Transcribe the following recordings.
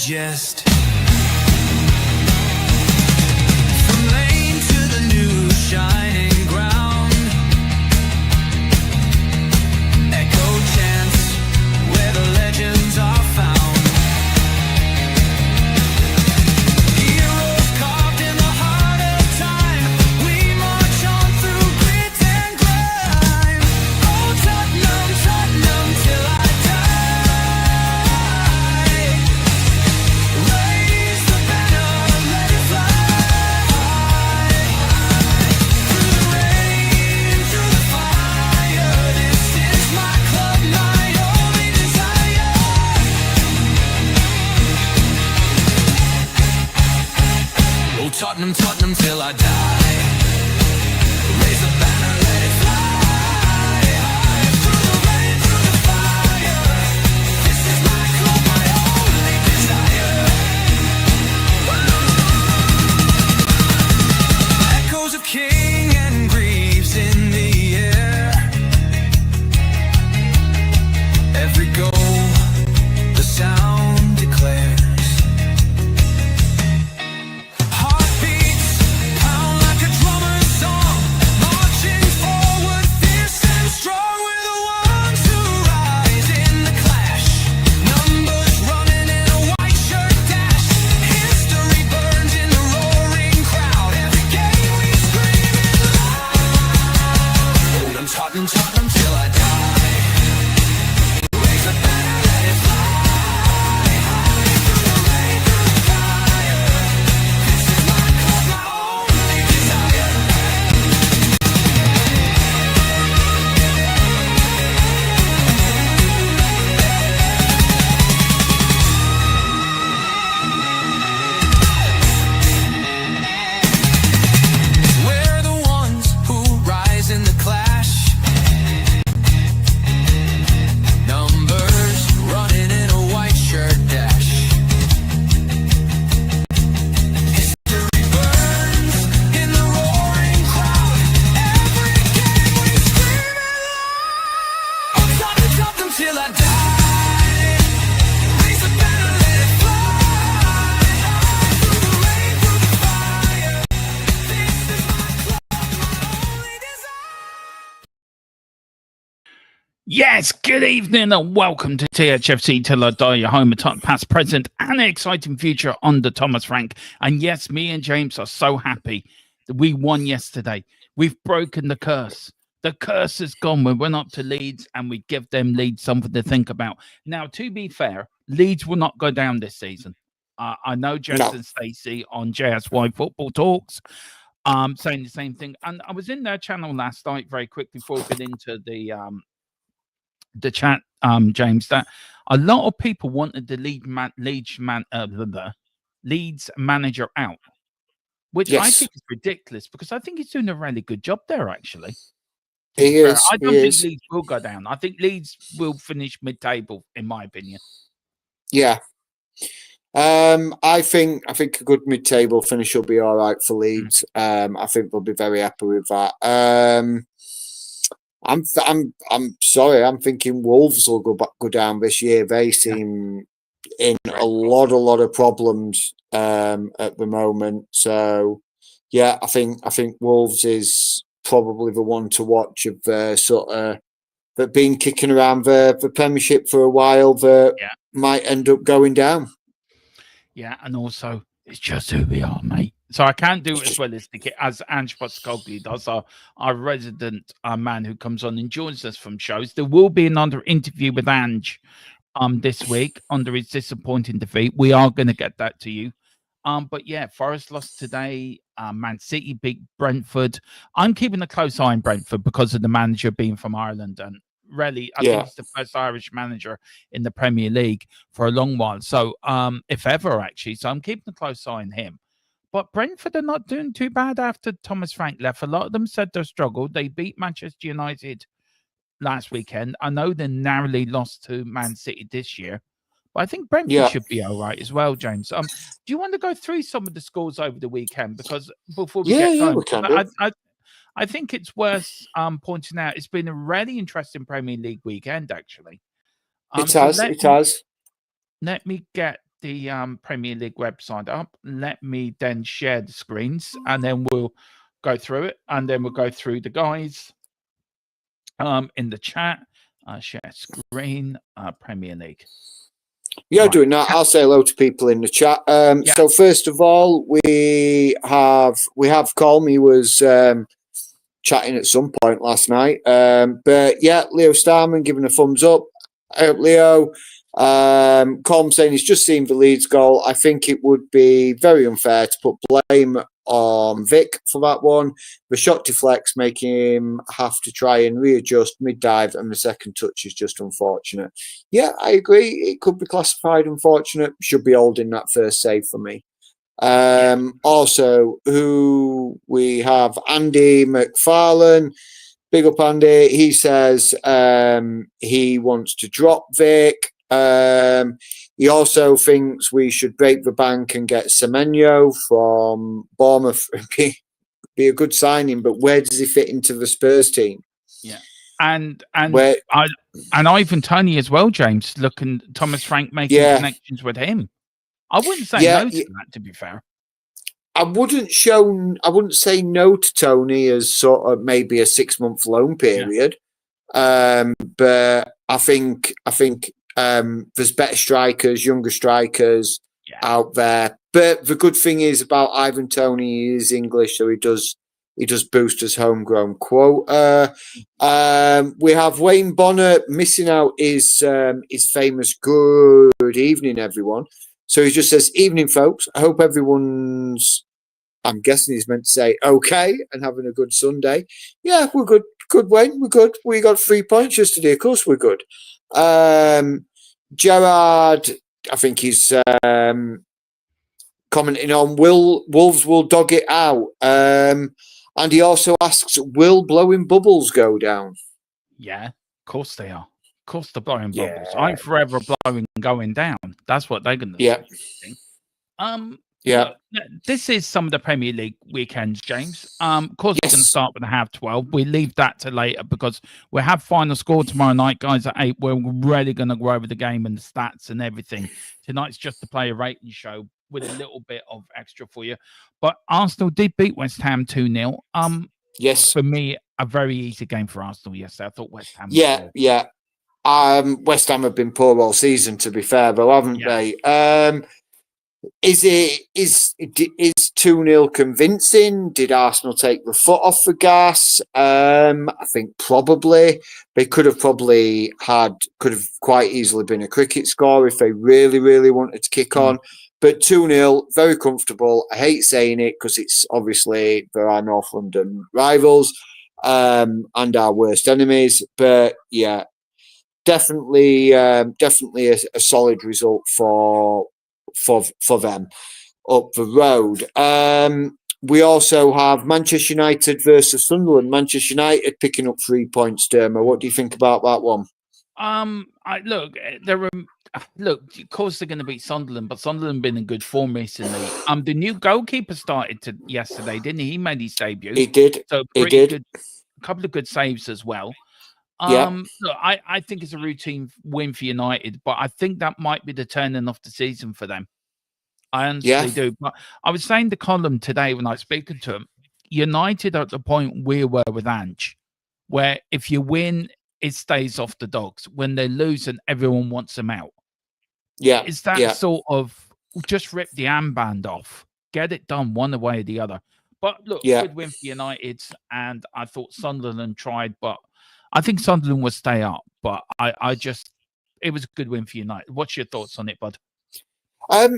digest. From lane to the new shining ground, echo chants where the legends are found. Heroes carved in the heart of time, we march on through grit and grime. Oh Tottenham, Tottenham till I die. Raise the banner, let it fly. Through the rain, through the fire, this is my club, my only desire. Oh Tottenham, Tottenham till I die. Raise the banner, let it fly. Through the rain, through the fire, this is my club, my only desire. Echoes of King and Greaves in the air. Every goal, the sound declares. Heartbeats pound like a drummer's song, marching forward, fierce and strong. We're the ones who rise in the clash. Numbers running in a white shirt dash. History burns in the roaring crowd. Every game we scream it loud. I'm Tottenham, Tottenham till I die. Raise the banner, let it fly. Through the rain, through the fire, this is my club, my only desire. We're the ones who rise in the clash. Numbers running in a white shirt dash. History burns in the roaring crowd. Every game we scream it loud. I'm Tottenham, Tottenham till I die. Raise the banner, let it fly. Through the rain, through the fire, this is my club, my only desire. Yes, good evening and welcome to THFC Till I Die, your home of Tottenham past, present and exciting future under Thomas Frank. And yes, me and James are so happy that we won yesterday. We've broken the curse. The curse is gone. We went up to Leeds and we give them Leeds something to think about. Now, to be fair, Leeds will not go down this season. I know Jason Stacey on JSY Football Talks saying the same thing. And I was in their channel last night very quick before we get into the chat, James, that a lot of people wanted the Leeds manager out, which I Yes, think is ridiculous because I think he's doing a really good job there, actually. To he be fair, is. I He don't think is. Leeds will go down. I think Leeds will finish mid-table, in my opinion. Yeah. I think a good mid-table finish will be all right for Leeds. I think they'll be very happy with that. I'm sorry. I'm thinking Wolves will go down this year. They seem in a lot of problems at the moment. So yeah, I think Wolves is probably the one to watch of that been kicking around the Premiership for a while that might end up going down. Yeah, and also it's just who we are, mate. So I can't do it as well as Ange Postecoglou does, our resident man who comes on and joins us from shows. There will be another interview with Ange this week under his disappointing defeat. We are going to get that to you. But yeah, Forest lost today. Man City beat Brentford. I'm keeping a close eye on Brentford because of the manager being from Ireland, and really, I think he's the first Irish manager in the Premier League for a long while. So, if ever, actually. So I'm keeping a close eye on him. But Brentford are not doing too bad after Thomas Frank left. A lot of them said they struggled. They beat Manchester United last weekend. I know they narrowly lost to Man City this year. But I think Brentford should be all right as well, James. Do you want to go through some of the scores over the weekend? Because before we get going, we can do. I think it's worth pointing out it's been a really interesting Premier League weekend, actually. It has. Let me get the Premier League website up. Let me then share the screens, and then we'll go through it, and then we'll go through the guys in the chat. Share screen, Premier League. You're Right. doing that. I'll say hello to people in the chat. Yeah. So first of all, we have Colm. He was chatting at some point last night. But yeah, Leo Starman giving a thumbs up. Leo. Colm saying he's just seen the Leeds goal. I think it would be very unfair to put blame on Vic for that one. The shot deflects, making him have to try and readjust mid-dive, and the second touch is just unfortunate. Yeah, I agree. It could be classified unfortunate. Should be holding that first save for me. Also, who we have, Andy McFarlane. Big up, Andy. He says he wants to drop Vic. He also thinks we should break the bank and get Semenyo from Bournemouth. Be a good signing, but where does he fit into the Spurs team? Yeah, and Ivan Toney as well, James. Looking, Thomas Frank making connections with him. I wouldn't say no to that, to be fair. I wouldn't say no to Tony as sort of maybe a 6-month loan period. But I think there's better strikers, younger strikers out there. But the good thing is about Ivan Toney, he is English, so he does boost his homegrown quota. We have Wayne Bonner missing out his famous "Good evening, everyone." So he just says, "Evening, folks. I hope everyone's." I'm guessing he's meant to say okay and having a good Sunday. Yeah, we're good. Good, Wayne. We're good. We got 3 points yesterday. Of course, we're good. Gerard, I think he's commenting on Wolves will dog it out. And he also asks, will blowing bubbles go down? Yeah, of course they are. Of course they're blowing bubbles. I'm forever blowing and going down. That's what they're going to do. Look, this is some of the Premier League weekends, James. Of course, we're going to start with the half 12. We leave that to later because we have final score tomorrow night, guys, at 8. We're really going to go over the game and the stats and everything. Tonight's just a player rating show with a little bit of extra for you. But Arsenal did beat West Ham 2-0. Yes. For me, a very easy game for Arsenal yesterday. I thought West Ham was West Ham have been poor all season, to be fair, though, haven't they? Is 2-0 convincing? Did Arsenal take the foot off the gas? I think probably. They could have quite easily been a cricket score if they really, really wanted to kick on. But 2-0, very comfortable. I hate saying it because it's obviously there are North London rivals and our worst enemies. But yeah, definitely a solid result for them up the road. We also have Manchester United versus Sunderland. Manchester United picking up 3 points, Dermo. What do you think about that one? Look, of course they're going to beat Sunderland, but Sunderland been in good form recently. The new goalkeeper started yesterday, didn't he? He made his debut. He did. So good, a couple of good saves as well. Look, I think it's a routine win for United, but I think that might be the turning off the season for them. I honestly do. But I was saying the column today when I was speaking to him, United are at the point we were with Ange, where if you win, it stays off the dogs. When they lose, and everyone wants them out. Yeah, it's that sort of just rip the armband off, get it done one way or the other. But look, good win for United, and I thought Sunderland tried, but I think Sunderland will stay up. But it was a good win for United. What's your thoughts on it, bud? I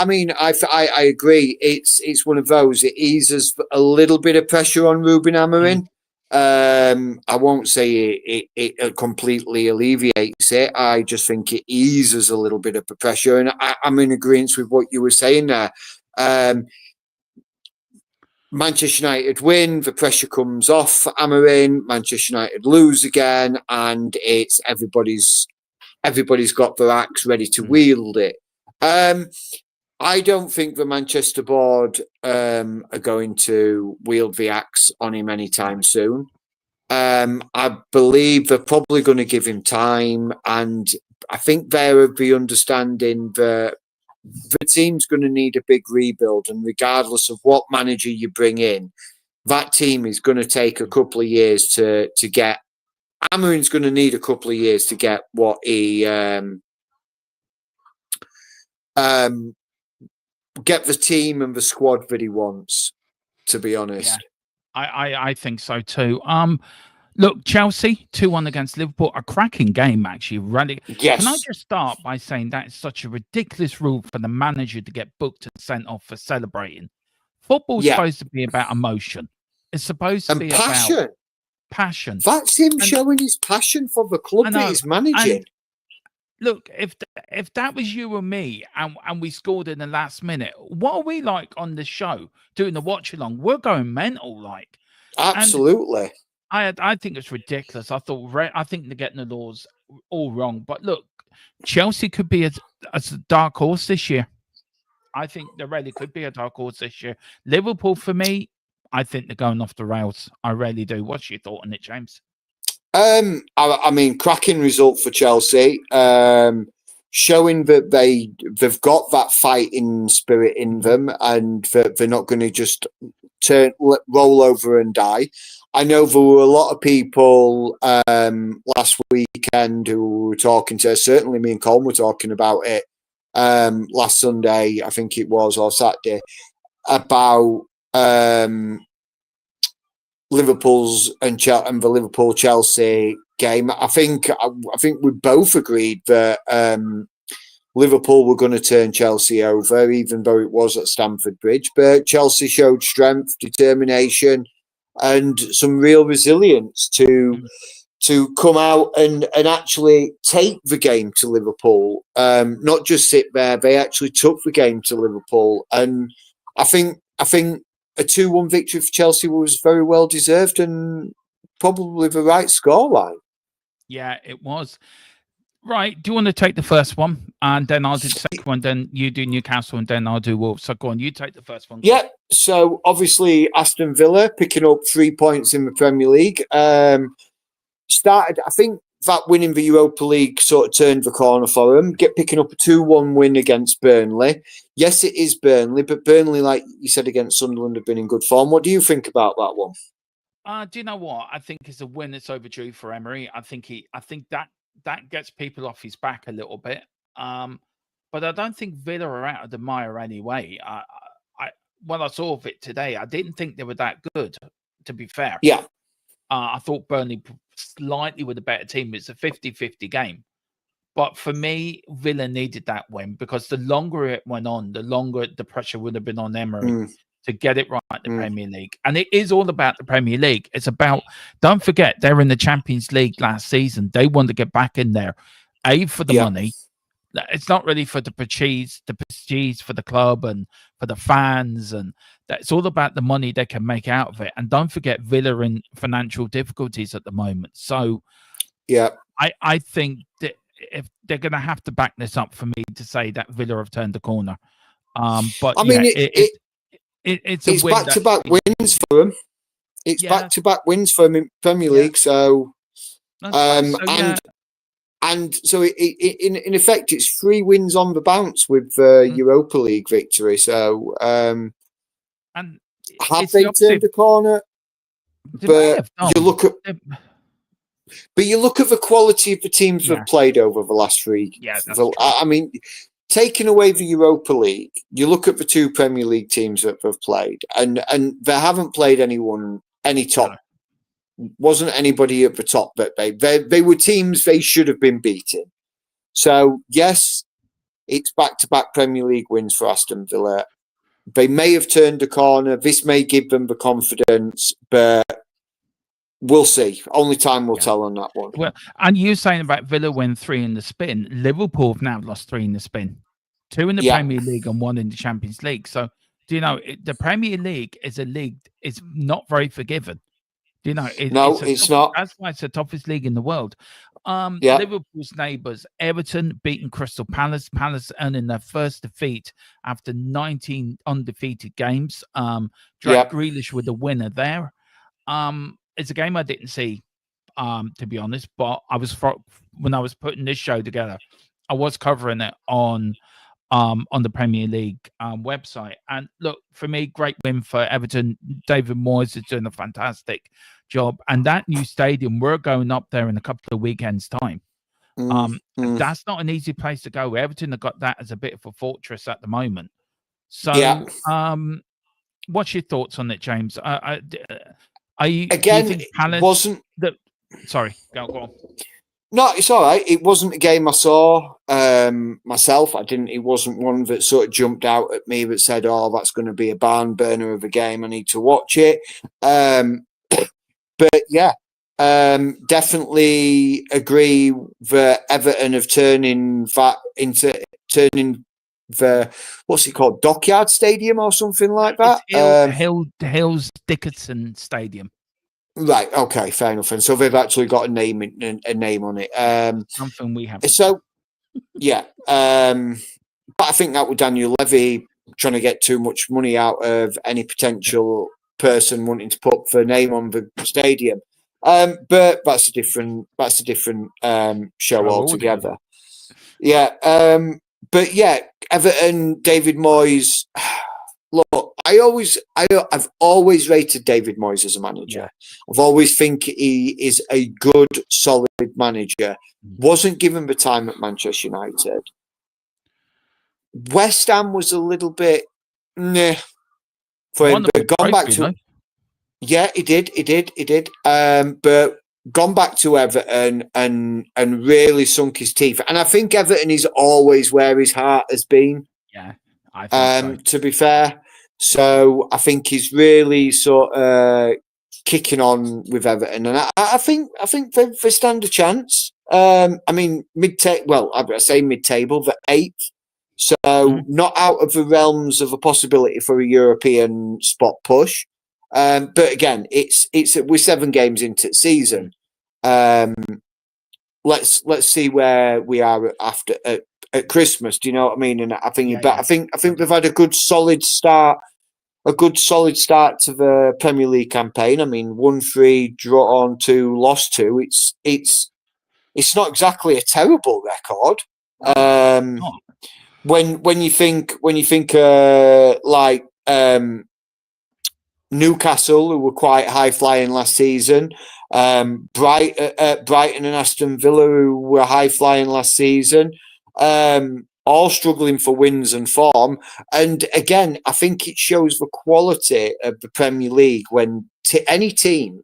mean, I agree. It's one of those. It eases a little bit of pressure on Ruben Amorim. I won't say it completely alleviates it. I just think it eases a little bit of the pressure, and I'm in agreement with what you were saying there. Manchester United win, the pressure comes off Amorim. Manchester United lose again, and it's everybody's got their axe ready to wield it. I don't think the Manchester board are going to wield the axe on him anytime soon. I believe they're probably going to give him time, and I think they're of the understanding that the team's going to need a big rebuild, and regardless of what manager you bring in, that team is going to take a couple of years to get. Amarin's going to need a couple of years to get what he get the team and the squad that he wants. To be honest, I think so too. Look, Chelsea 2-1 against Liverpool, a cracking game actually. Really, yes. Can I just start by saying that is such a ridiculous rule for the manager to get booked and sent off for celebrating? Football's supposed to be about emotion. It's supposed to be about passion. That's him showing his passion for the club that he's managing. And look, if that was you and me, and we scored in the last minute, what are we like on the show doing the watch along? We're going mental, like. Absolutely. And I think it's ridiculous. I think they're getting the laws all wrong. But look, Chelsea could be a dark horse this year. I think they really could be a dark horse this year. Liverpool, for me, I think they're going off the rails. I really do. What's your thought on it, James? I mean, cracking result for Chelsea, showing that they've got that fighting spirit in them, and that they're not going to just roll over and die. I know there were a lot of people last weekend who were talking to. Certainly, me and Colm were talking about it last Sunday, I think it was, or Saturday, about Liverpool's and the Liverpool Chelsea game. I think we both agreed that Liverpool were going to turn Chelsea over, even though it was at Stamford Bridge. But Chelsea showed strength, determination, and some real resilience to come out and actually take the game to Liverpool. Not just sit there; they actually took the game to Liverpool, and I think a 2-1 victory for Chelsea was very well deserved and probably the right scoreline. Yeah, it was. Right. Do you want to take the first one? And then I'll do the second one. Then you do Newcastle, and then I'll do Wolves. So go on, you take the first one. Yeah. So obviously Aston Villa picking up 3 points in the Premier League. Started, I think that win in the Europa League sort of turned the corner for them. Picking up a 2-1 win against Burnley. Yes, it is Burnley, but Burnley, like you said, against Sunderland, have been in good form. What do you think about that one? Do you know what? I think it's a win that's overdue for Emery. I think that gets people off his back a little bit. But I don't think Villa are out of the mire anyway. When I saw of it today, I didn't think they were that good, to be fair. Yeah. I thought Burnley slightly were the better team. It's a 50-50 game. But for me, Villa needed that win, because the longer it went on, the longer the pressure would have been on Emery to get it right in the Premier League. And it is all about the Premier League. It's about, don't forget, they were in the Champions League last season. They want to get back in there, for the money. It's not really for the prestige for the club and for the fans. And it's all about the money they can make out of it. And don't forget, Villa are in financial difficulties at the moment. So I think that if they're going to have to back this up for me to say that Villa have turned the corner. But I mean, it's back-to-back wins for them. It's back-to-back wins for them in Premier League. So, and so in effect, it's 3 wins on the bounce with Europa League victory. So, and have they turned the corner? But you look at. But you look at the quality of the teams that have played over the last 3. Yeah, I mean, taking away the Europa League, you look at the 2 Premier League teams that have played, and they haven't played any top. Wasn't anybody at the top that they were teams they should have been beating. So yes, it's back-to-back Premier League wins for Aston Villa. They may have turned a corner. This may give them the confidence, but we'll see. Only time will tell on that one. Well, and you saying about Villa win 3 in the spin. Liverpool have now lost 3 in the spin. 2 in the Premier League and 1 in the Champions League. So, do you know, the Premier League is a league, it's not very forgiving. Do you know? It's not. That's why it's the toughest league in the world. Liverpool's neighbours, Everton, beating Crystal Palace. Palace earning their first defeat after 19 undefeated games. Jack Grealish with the winner there. It's a game I didn't see, to be honest, but when I was putting this show together, I was covering it on on the Premier League website. And look, for me, great win for Everton. David Moyes is doing a fantastic job, and that new stadium, we're going up there in a couple of weekends' time. And that's not an easy place to go. Everton have got that as a bit of a fortress at the moment. So, Yeah. what's your thoughts on it, James? Are you, Again, do you think Palace wasn't. Sorry, go on. No, it's all right. It wasn't a game I saw myself. I didn't. It wasn't one that sort of jumped out at me that said, "Oh, that's going to be a barn burner of a game. I need to watch it." But yeah, definitely agree that Everton have turning the what's it called, Dockyard Stadium or something like that. It's Hills Dickinson Stadium. Right. Okay. Fair enough. And so they've actually got a name on it. Something we have. So yeah. But I think that with Daniel Levy trying to get too much money out of any potential person wanting to put their name on the stadium. But that's a different show altogether. Yeah. But yeah, Everton, David Moyes. Look, I've always rated David Moyes as a manager. Yeah. I've always think he is a good, solid manager. Wasn't given the time at Manchester United. West Ham was a little bit for him, but gone back to yeah, he did. But gone back to Everton and really sunk his teeth. And I think Everton is always where his heart has been. Yeah, I think so. To be fair. So I think he's really sort of kicking on with Everton, and I think they stand a chance. I mean, I say mid-table, the 8th, so not out of the realms of a possibility for a European spot push. But again, we're 7 games into the season. Let's see where we are after at Christmas. Do you know what I mean? And I think, I think they've had a good solid start. A good solid start to the Premier League campaign. I mean, 1-3, draw on 2, lost 2. It's not exactly a terrible record. When you think like Newcastle, who were quite high flying last season, Brighton and Aston Villa, who were high flying last season. All struggling for wins and form. And again, I think it shows the quality of the Premier League when any team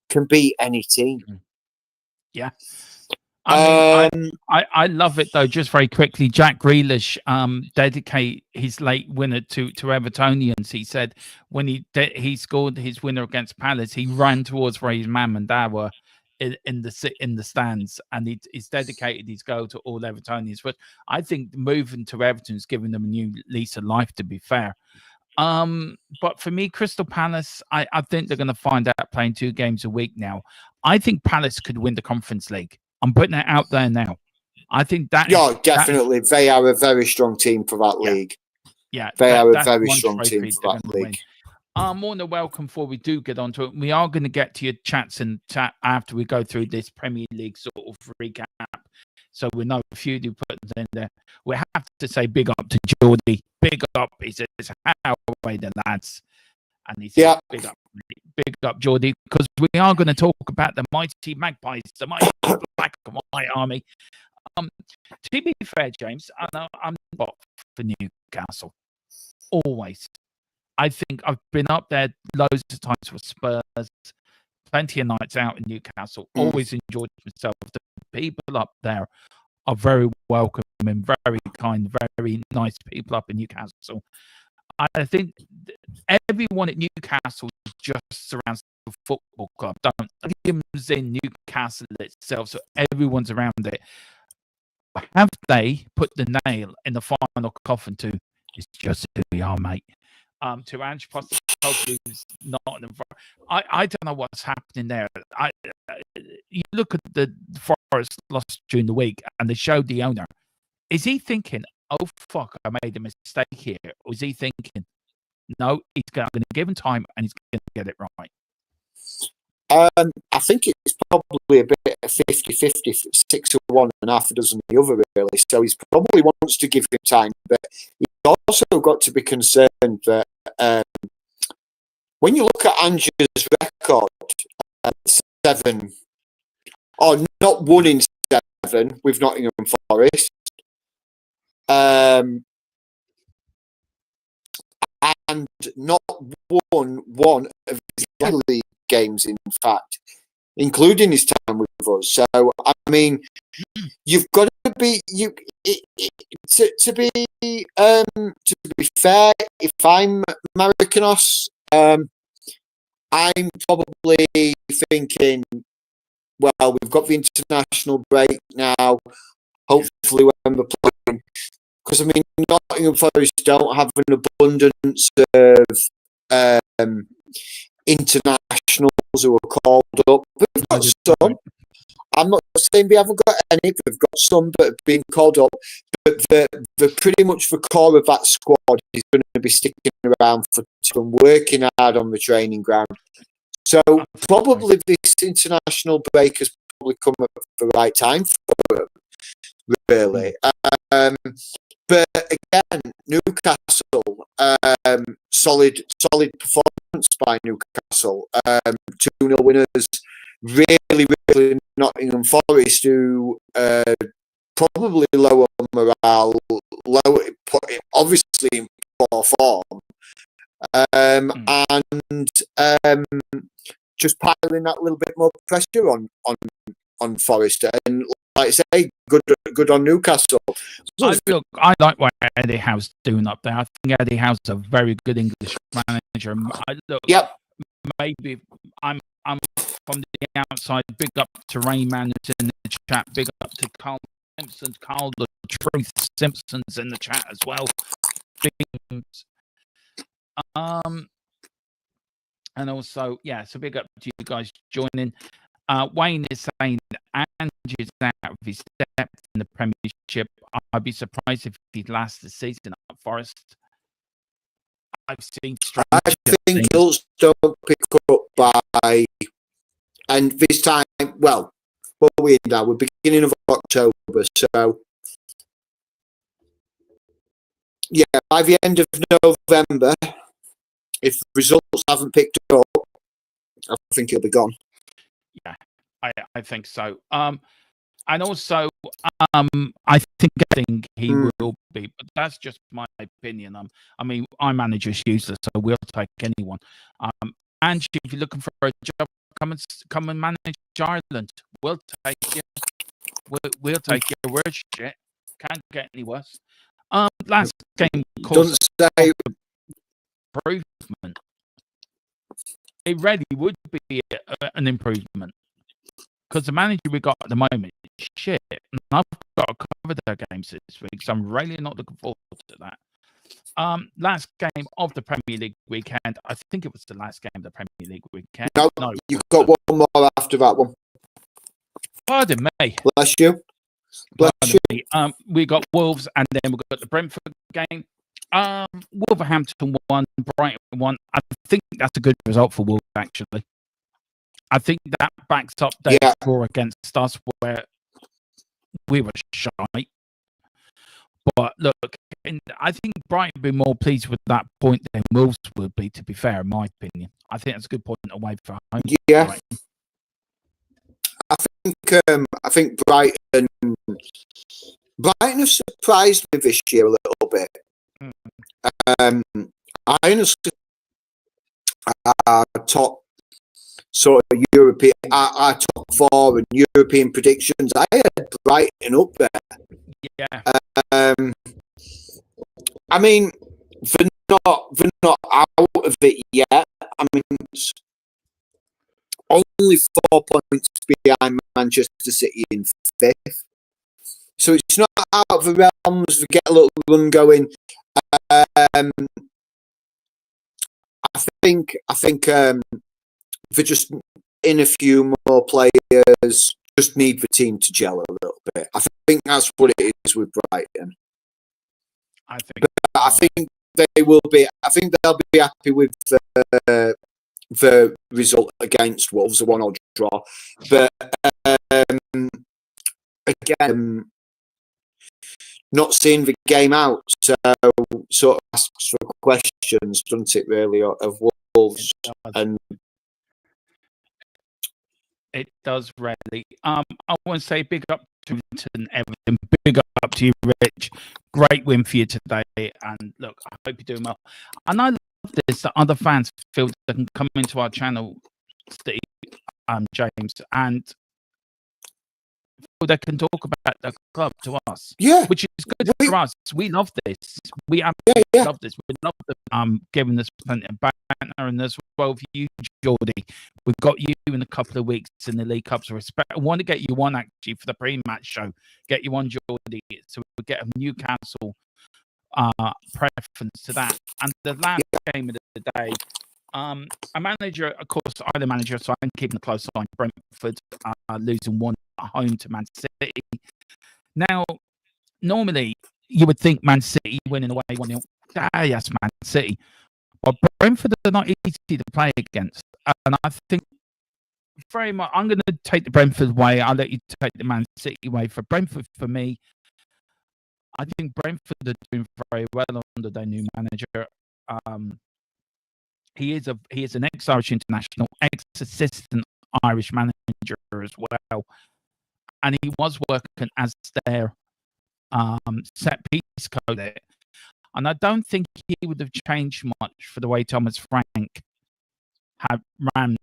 can beat any team. Yeah. I mean, I love it though. Just very quickly, Jack Grealish dedicate his late winner to Evertonians. He said when he scored his winner against Palace, he ran towards where his mum and dad were in the stands, and he's dedicated his goal to all Evertonians. But I think moving to Everton's given them a new lease of life, to be fair. But for me, Crystal Palace, I think they're going to find out playing 2 games a week now. I think Palace could win the Conference League. I'm putting it out there now. I think that. Yeah, definitely. They are a very strong team for that league. Yeah, they are a very strong team for that league. More than welcome before we do get onto it. We are going to get to your chats and chat after we go through this Premier League sort of recap. So we know a few do put them in there. We have to say big up to Geordie. Big up. He says, how are the lads? And he says, big up, Geordie, because we are going to talk about the mighty Magpies, the mighty Black and White Army. To be fair, James, I know I'm not for Newcastle. Always. I think I've been up there loads of times for Spurs, plenty of nights out in Newcastle. Always enjoyed myself. The people up there are very welcoming, very kind, very nice people up in Newcastle. I think everyone at Newcastle just surrounds the football club. Stadium's in Newcastle itself, so everyone's around it. Have they put the nail in the final coffin to it's just who we are, mate? To Ange Postecoglou's not an I don't know what's happening there. You look at the Forest loss during the week, and they showed the owner. Is he thinking, "Oh fuck, I made a mistake here," or is he thinking, "No, he's going to give him time, and he's going to get it right"? I think it's probably a bit of 50-50, 6 to 1 and half a dozen the other, really. So he's probably wants to give him time, but he's also got to be concerned that when you look at Ange's record, 7, or not 1 in 7 with Nottingham Forest, and not won one of his league games, in fact, including his time with us. So, I mean, you've got to be to be fair. If I'm Marikanos, I'm probably thinking, well, we've got the international break now. Hopefully, when we're playing, because I mean, Nottingham Forest don't have an abundance of internationals who are called up. We've got some. I'm not saying we haven't got any. We've got some that have been called up, but the pretty much the core of that squad is going to be sticking around for and working hard on the training ground. So probably this international break has probably come at the right time for them, really. But again, Newcastle, solid performance by Newcastle. 2-0 winners. Really Nottingham Forest, who probably lower morale, obviously in poor form, and just piling that little bit more pressure on Forest. And like I say, good on Newcastle. I like what Eddie Howe's doing up there. I think Eddie Howe's a very good English manager. Yep. Maybe I'm from the outside. Big up to Rayman who's in the chat. Big up to Carl Simpson, Carl the Truth Simpson's in the chat as well. And also, yeah, so big up to you guys joining. Wayne is saying Ange is out of his depth in the Premiership. I'd be surprised if he'd last the season at Forest. I've seen. I think he'll still pick up by, and this time, well, what are we in now? We're beginning of October, so yeah, by the end of November, if results haven't picked up, I think he'll be gone. Yeah, I think so. And also, I think he will be, but that's just my opinion. I mean, our manager's useless, so we'll take anyone. Angie, if you're looking for a job, come and manage Ireland. We'll take you. We'll take your word shit. Can't get any worse. Last game caused improvement. It really would be an improvement. Because the manager we got at the moment is shit. And I've got to cover their games this week, so I'm really not looking forward to that. Last game of the Premier League weekend. I think it was the last game of the Premier League weekend. No, you've got one more after that one. Pardon me. Bless you. Bless you. We got Wolves, and then we got the Brentford game. Wolverhampton won, Brighton won. I think that's a good result for Wolves, actually. I think that backs up their score against us, where we were shy. But look, I think Brighton would be more pleased with that point than Wolves would be, to be fair, in my opinion. I think that's a good point away for home. Yeah. I think Brighton have surprised me this year a little bit. I honestly, our top sort of European, our top 4 and European predictions, I had Brighton up there. Yeah. I mean, they're not out of it yet. I mean, it's only 4 points behind Manchester City in 5th. So it's not out of the realms. We get a little run going. I think for just in a few more players, just need the team to gel a little bit. I think that's what it is with Brighton. I think they will be. I think they'll be happy with the result against Wolves, a 1-1 draw. But again, not seeing the game out, so sort of asks for questions, doesn't it? Really, of Wolves, and it does really. I want to say big up to Everton, big up to you, Rich. Great win for you today, and look, I hope you're doing well. And I love this that other fans feel they can come into our channel, Steve, James, and they can talk about the club to us, which is good for us. We love this. We absolutely love this. We love the, giving us plenty of banter, and as well for you, Geordie. We've got you in a couple of weeks in the League Cups. I want to get you on actually for the pre-match show. Get you on, Geordie, so we get a Newcastle preference to that. And the last game of the day. A manager, of course, I'm the manager, so I'm keeping a close eye on Brentford, losing 1 at home to Man City. Now, normally, you would think Man City winning away 1-0. Yes, Man City. But Brentford are not easy to play against. And I think very much, I'm going to take the Brentford way. I'll let you take the Man City way. For Brentford, for me, I think Brentford are doing very well under their new manager. He is an ex-Irish international, ex-assistant Irish manager as well, and he was working as their set-piece coach there. And I don't think he would have changed much for the way Thomas Frank had ran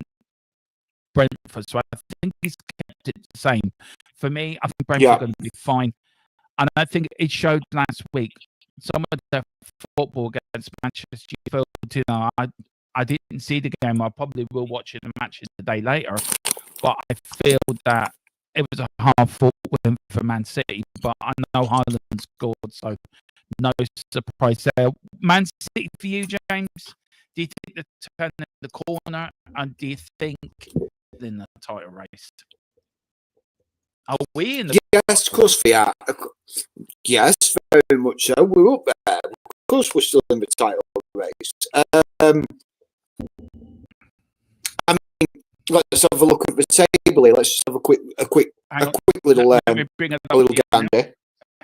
Brentford. So I think he's kept it the same. For me, I think Brentford are going to be fine. And I think it showed last week some of the football against Manchester United. I didn't see the game. I probably will watch the matches a day later. But I feel that it was a hard-fought win for Man City. But I know Haaland scored, so no surprise there. Man City for you, James? Do you think they're turning the corner? And do you think they're in the title race? Are we in the... Yes, of course we are. Yes, very much so. We're up there. Of course we're still in the title race. I mean, let's have a look at the table here. Let's just have a quick little gander.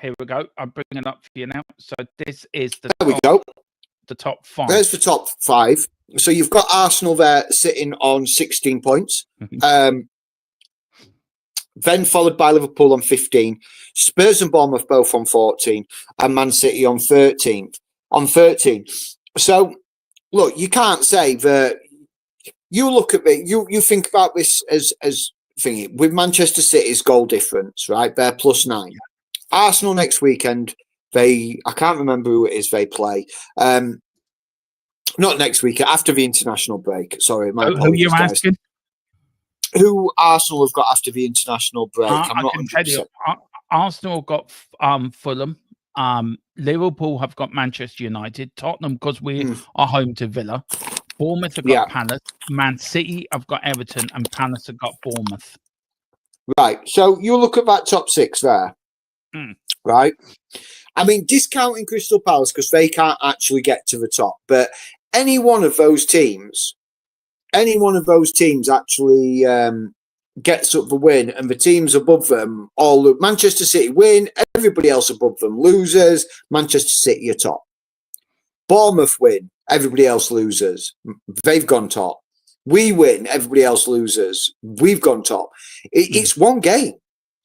Here we go. I'm bringing it up for you now. So this is the top 5. There's the top 5. So you've got Arsenal there sitting on 16 points. Then followed by Liverpool on 15. Spurs and Bournemouth both on 14. And Man City on 13. So, look, you can't say that. You look at it, you think about this as thingy. With Manchester City's goal difference, right? They're +9. Arsenal next weekend, I can't remember who it is they play. Not next week, after the international break. Sorry, my apologies, who are you asking? Who Arsenal have got after the international break? I'm not 100%. Arsenal got Fulham. Liverpool have got Manchester United. Tottenham, because we are home to Villa. Bournemouth have got Palace. Man City have got Everton, and Palace have got Bournemouth. Right. So you look at that top 6 there. Right. I mean, discounting Crystal Palace because they can't actually get to the top, but any one of those teams actually gets up the win, and the teams above them all look. Manchester City win, everybody else above them losers. Manchester City are top. Bournemouth win, everybody else losers. They've gone top. We win, everybody else losers. We've gone top. It's one game.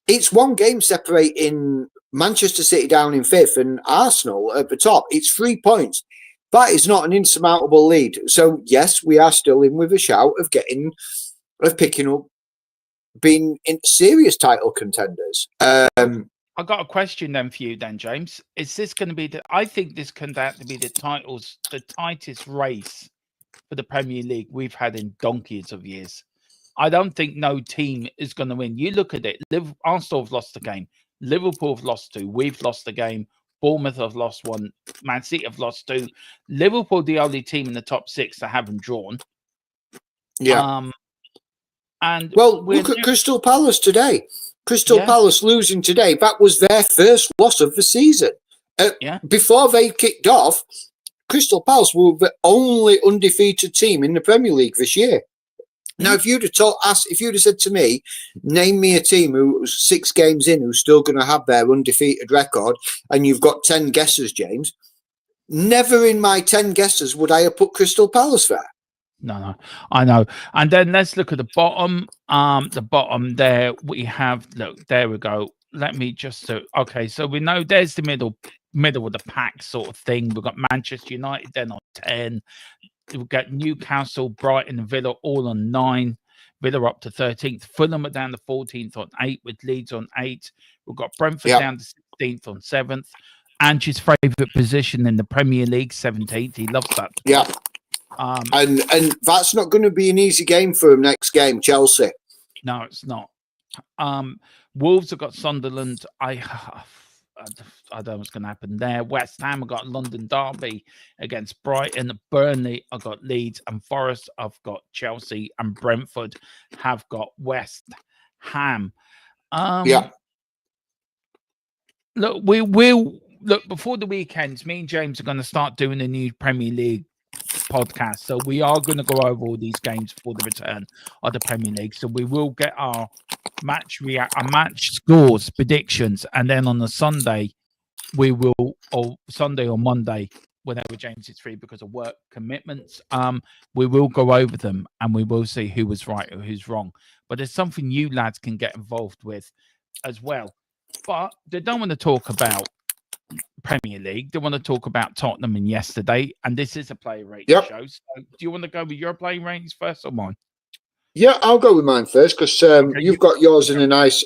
It's one game separating Manchester City down in 5th and Arsenal at the top. It's 3 points. That is not an insurmountable lead. So, yes, we are still in with a shout of picking up, being in serious title contenders. I got a question then for you then, James. Is this going to be I think this can out to be the tightest race for the Premier League we've had in donkeys of years. I don't think no team is going to win. You look at it. Arsenal have lost the game. Liverpool have lost 2. We've lost the game. Bournemouth have lost 1. Man City have lost 2. Liverpool, the only team in the top 6 that haven't drawn. Yeah. And look at Crystal Palace today. Palace losing today. That was their first loss of the season. Before they kicked off, Crystal Palace were the only undefeated team in the Premier League this year. Now, if you'd have said to me, name me a team who was 6 games in who's still going to have their undefeated record, and you've got 10 guesses, James, never in my 10 guesses would I have put Crystal Palace there. No, I know. And then let's look at the bottom. The bottom there we have. Look, there we go. Let me just okay. So we know there's the middle of the pack sort of thing. We've got Manchester United then on 10. We've got Newcastle, Brighton, and Villa all on 9. Villa up to 13th. Fulham are down to 14th on 8, with Leeds on 8. We've got Brentford down to 16th on 7th. Ange's favourite position in the Premier League, 17th. He loves that. Yeah. And that's not going to be an easy game for him next game, Chelsea. No, it's not. Wolves have got Sunderland. I don't know what's going to happen there. West Ham have got London Derby against Brighton. Burnley have got Leeds, and Forest have got Chelsea, and Brentford have got West Ham. Look, we will look before the weekends. Me and James are going to start doing a new Premier League podcast, so we are going to go over all these games for the return of the Premier League. So we will get our match scores, predictions, and then on the Sunday we will, or Sunday or Monday, whenever James is free because of work commitments, we will go over them and we will see who was right or who's wrong. But there's something you lads can get involved with as well. But they don't want to talk about Premier League. They want to talk about Tottenham and yesterday, and this is a player rating show. So do you want to go with your player ratings first or mine? Yeah, I'll go with mine first because you've got yours in a nice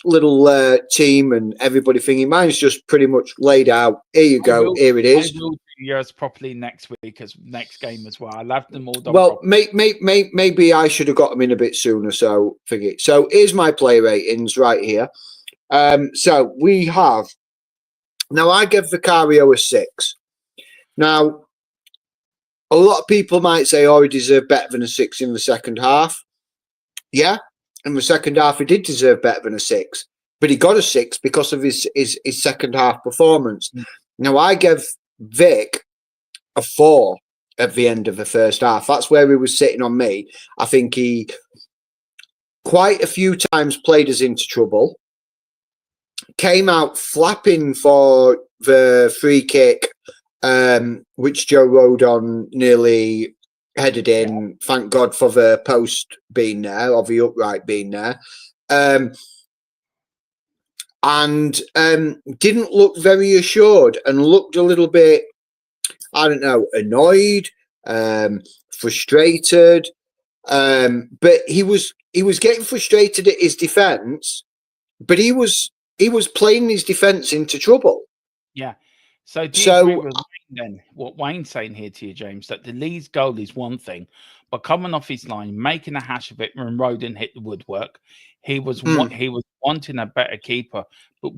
little team and everybody thinking. Mine's just pretty much laid out. Here you go. Here it is. I will do yours properly next week as next game as well. I'll have them all done. Well, maybe I should have got them in a bit sooner. So forget. So here's my player ratings right here. So we have now. I give Vicario a 6. Now, a lot of people might say, "Oh, he deserved better than a 6 in the second half." Yeah, in the second half, he did deserve better than a 6, but he got a 6 because of his second half performance. Now, I give Vic a 4 at the end of the first half. That's where he was sitting on me. I think he quite a few times played us into trouble. Came out flapping for the free kick, which Joe Rodon nearly headed in. Thank God for the post being there, or the upright being there. And didn't look very assured and looked a little bit, I don't know, annoyed, frustrated. But he was getting frustrated at his defence, but he was playing his defence into trouble. Yeah. So do you agree with Wayne then? What Wayne's saying here to you, James, that the Leeds goal is one thing, but coming off his line, making a hash of it when Rodon hit the woodwork, he was wanting a better keeper. But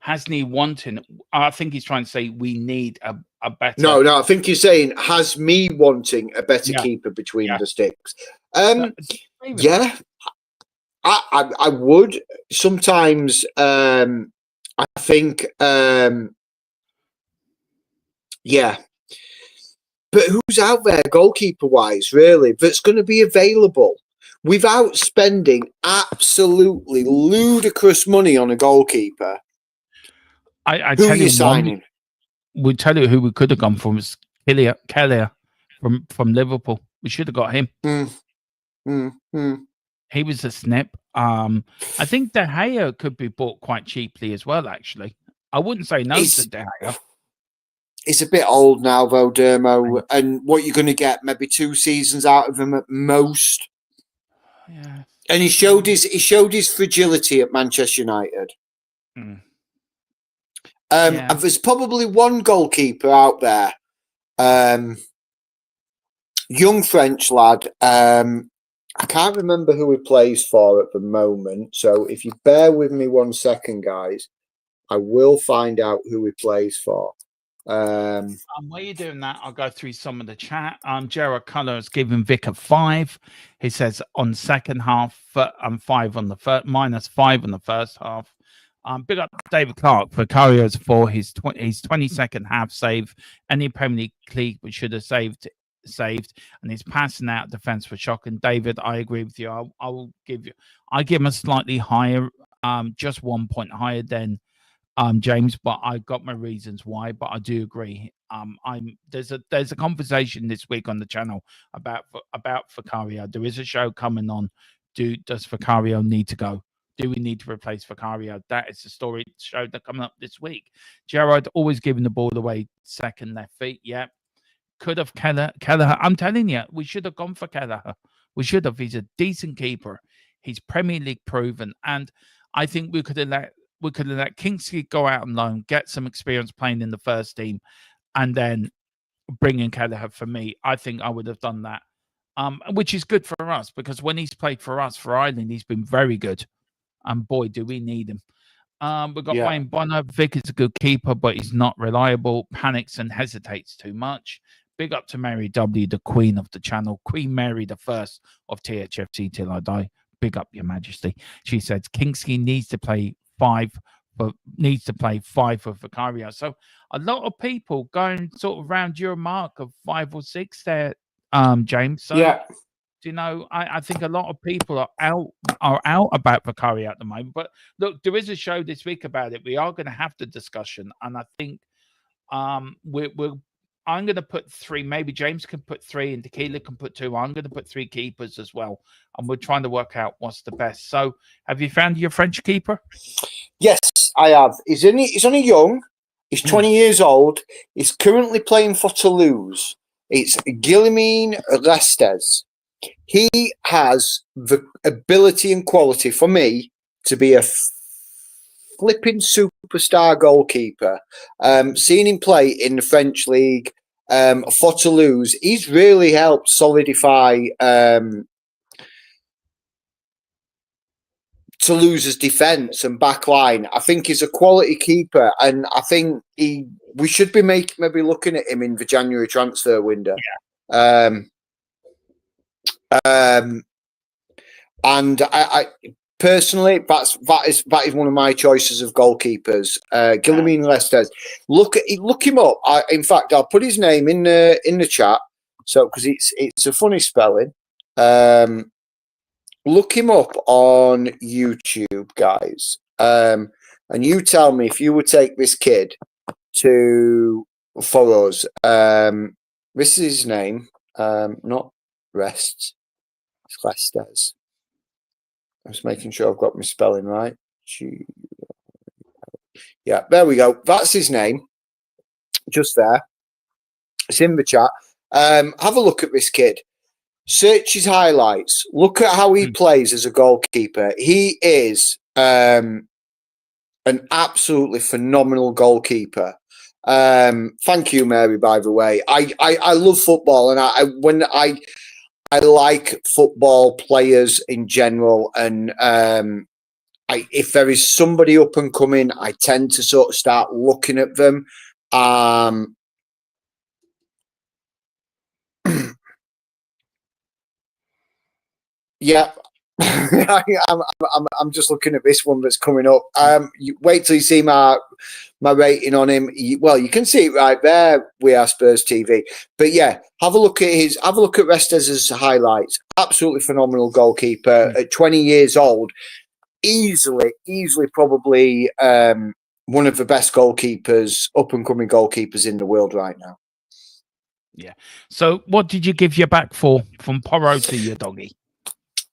Hasn't wanting? I think he's trying to say we need a better. No, I think he's saying has me wanting a better keeper between the sticks. Yeah. I would sometimes. I think, yeah. But who's out there goalkeeper-wise, really, that's going to be available without spending absolutely ludicrous money on a goalkeeper? I who tell are you you, signing? We tell you who we could have gone for was Kelly from Liverpool. We should have got him. He was a snip. I think De Gea could be bought quite cheaply as well, actually. I wouldn't say no to De Gea. He's a bit old now, though, Dermo. And what you're going to get, maybe 2 seasons out of him at most. Yeah. And he showed his fragility at Manchester United. And there's probably one goalkeeper out there, young French lad. I can't remember who he plays for at the moment. So if you bear with me 1 second, guys, I will find out who he plays for. While you're doing that, I'll go through some of the chat. Gerard Culler has given Vic a 5. He says on second half, 5 on the first, -5 on the first half. Big up David Clark for Carrio's 4. His 22nd half save. Any Premier League we should have saved, and his passing out defense was shocking. David, I agree with you. I give him a slightly higher, just 1 point higher than James, but I got my reasons why. But I do agree. There's a conversation this week on the channel about Vicario. There is a show coming on. Does Vicario need to go? Do we need to replace Vicario? That is the story show that coming up this week. Gerard always giving the ball away, second left feet. Yeah, could have Kelleher. I'm telling you, we should have gone for Kelleher. We should have. He's a decent keeper. He's Premier League proven, and I think we could have let Kingsley go out on loan, get some experience playing in the first team, and then bring in Kelleher. For me, I think I would have done that, which is good for us because when he's played for us, for Ireland, he's been very good. And boy, do we need him. We've got Wayne Bonner. Vic is a good keeper, but he's not reliable, panics and hesitates too much. Big up to Mary W., the queen of the channel, Queen Mary the First of THFC till I die. Big up, Your Majesty. She says Kingsley needs to play 5 for Vicario. So a lot of people going sort of around your mark of 5 or 6 there, James. So yeah. you know, I think a lot of people are out about Vicario at the moment. But look, there is a show this week about it. We are going to have the discussion, and I think I'm going to put 3. Maybe James can put 3, and Tequila can put 2. I'm going to put 3 keepers as well, and we're trying to work out what's the best. So, have you found your French keeper? Yes, I have. He's only young. He's 20 years old. He's currently playing for Toulouse. It's Guillaume Restes. He has the ability and quality for me to be a flipping superstar goalkeeper. Seeing him play in the French league for Toulouse, he's really helped solidify Toulouse's defence and back line. I think he's a quality keeper, and I think we should be maybe looking at him in the January transfer window. Yeah. And I personally, that is one of my choices of goalkeepers. Guillaume Lestes. Look him up. In fact, I'll put his name in the chat. So because it's a funny spelling. Look him up on YouTube, guys. And you tell me if you would take this kid for us. This is his name. Not Rests. It's Lestes. I'm just making sure I've got my spelling right. Yeah, there we go. That's his name. Just there. It's in the chat. Have a look at this kid. Search his highlights. Look at how he plays as a goalkeeper. He is an absolutely phenomenal goalkeeper. Thank you, Mary, by the way. I love football, and I like football players in general, and if there is somebody up and coming, I tend to sort of start looking at them. Yeah, I'm just looking at this one that's coming up. You wait till you see my rating on him. You can see it right there. We are Spurs TV, but yeah, have a look at Restes' highlights. Absolutely phenomenal goalkeeper at 20 years old. Easily, probably one of the best goalkeepers, up and coming goalkeepers in the world right now. Yeah. So, what did you give your back for from Porro to your doggy?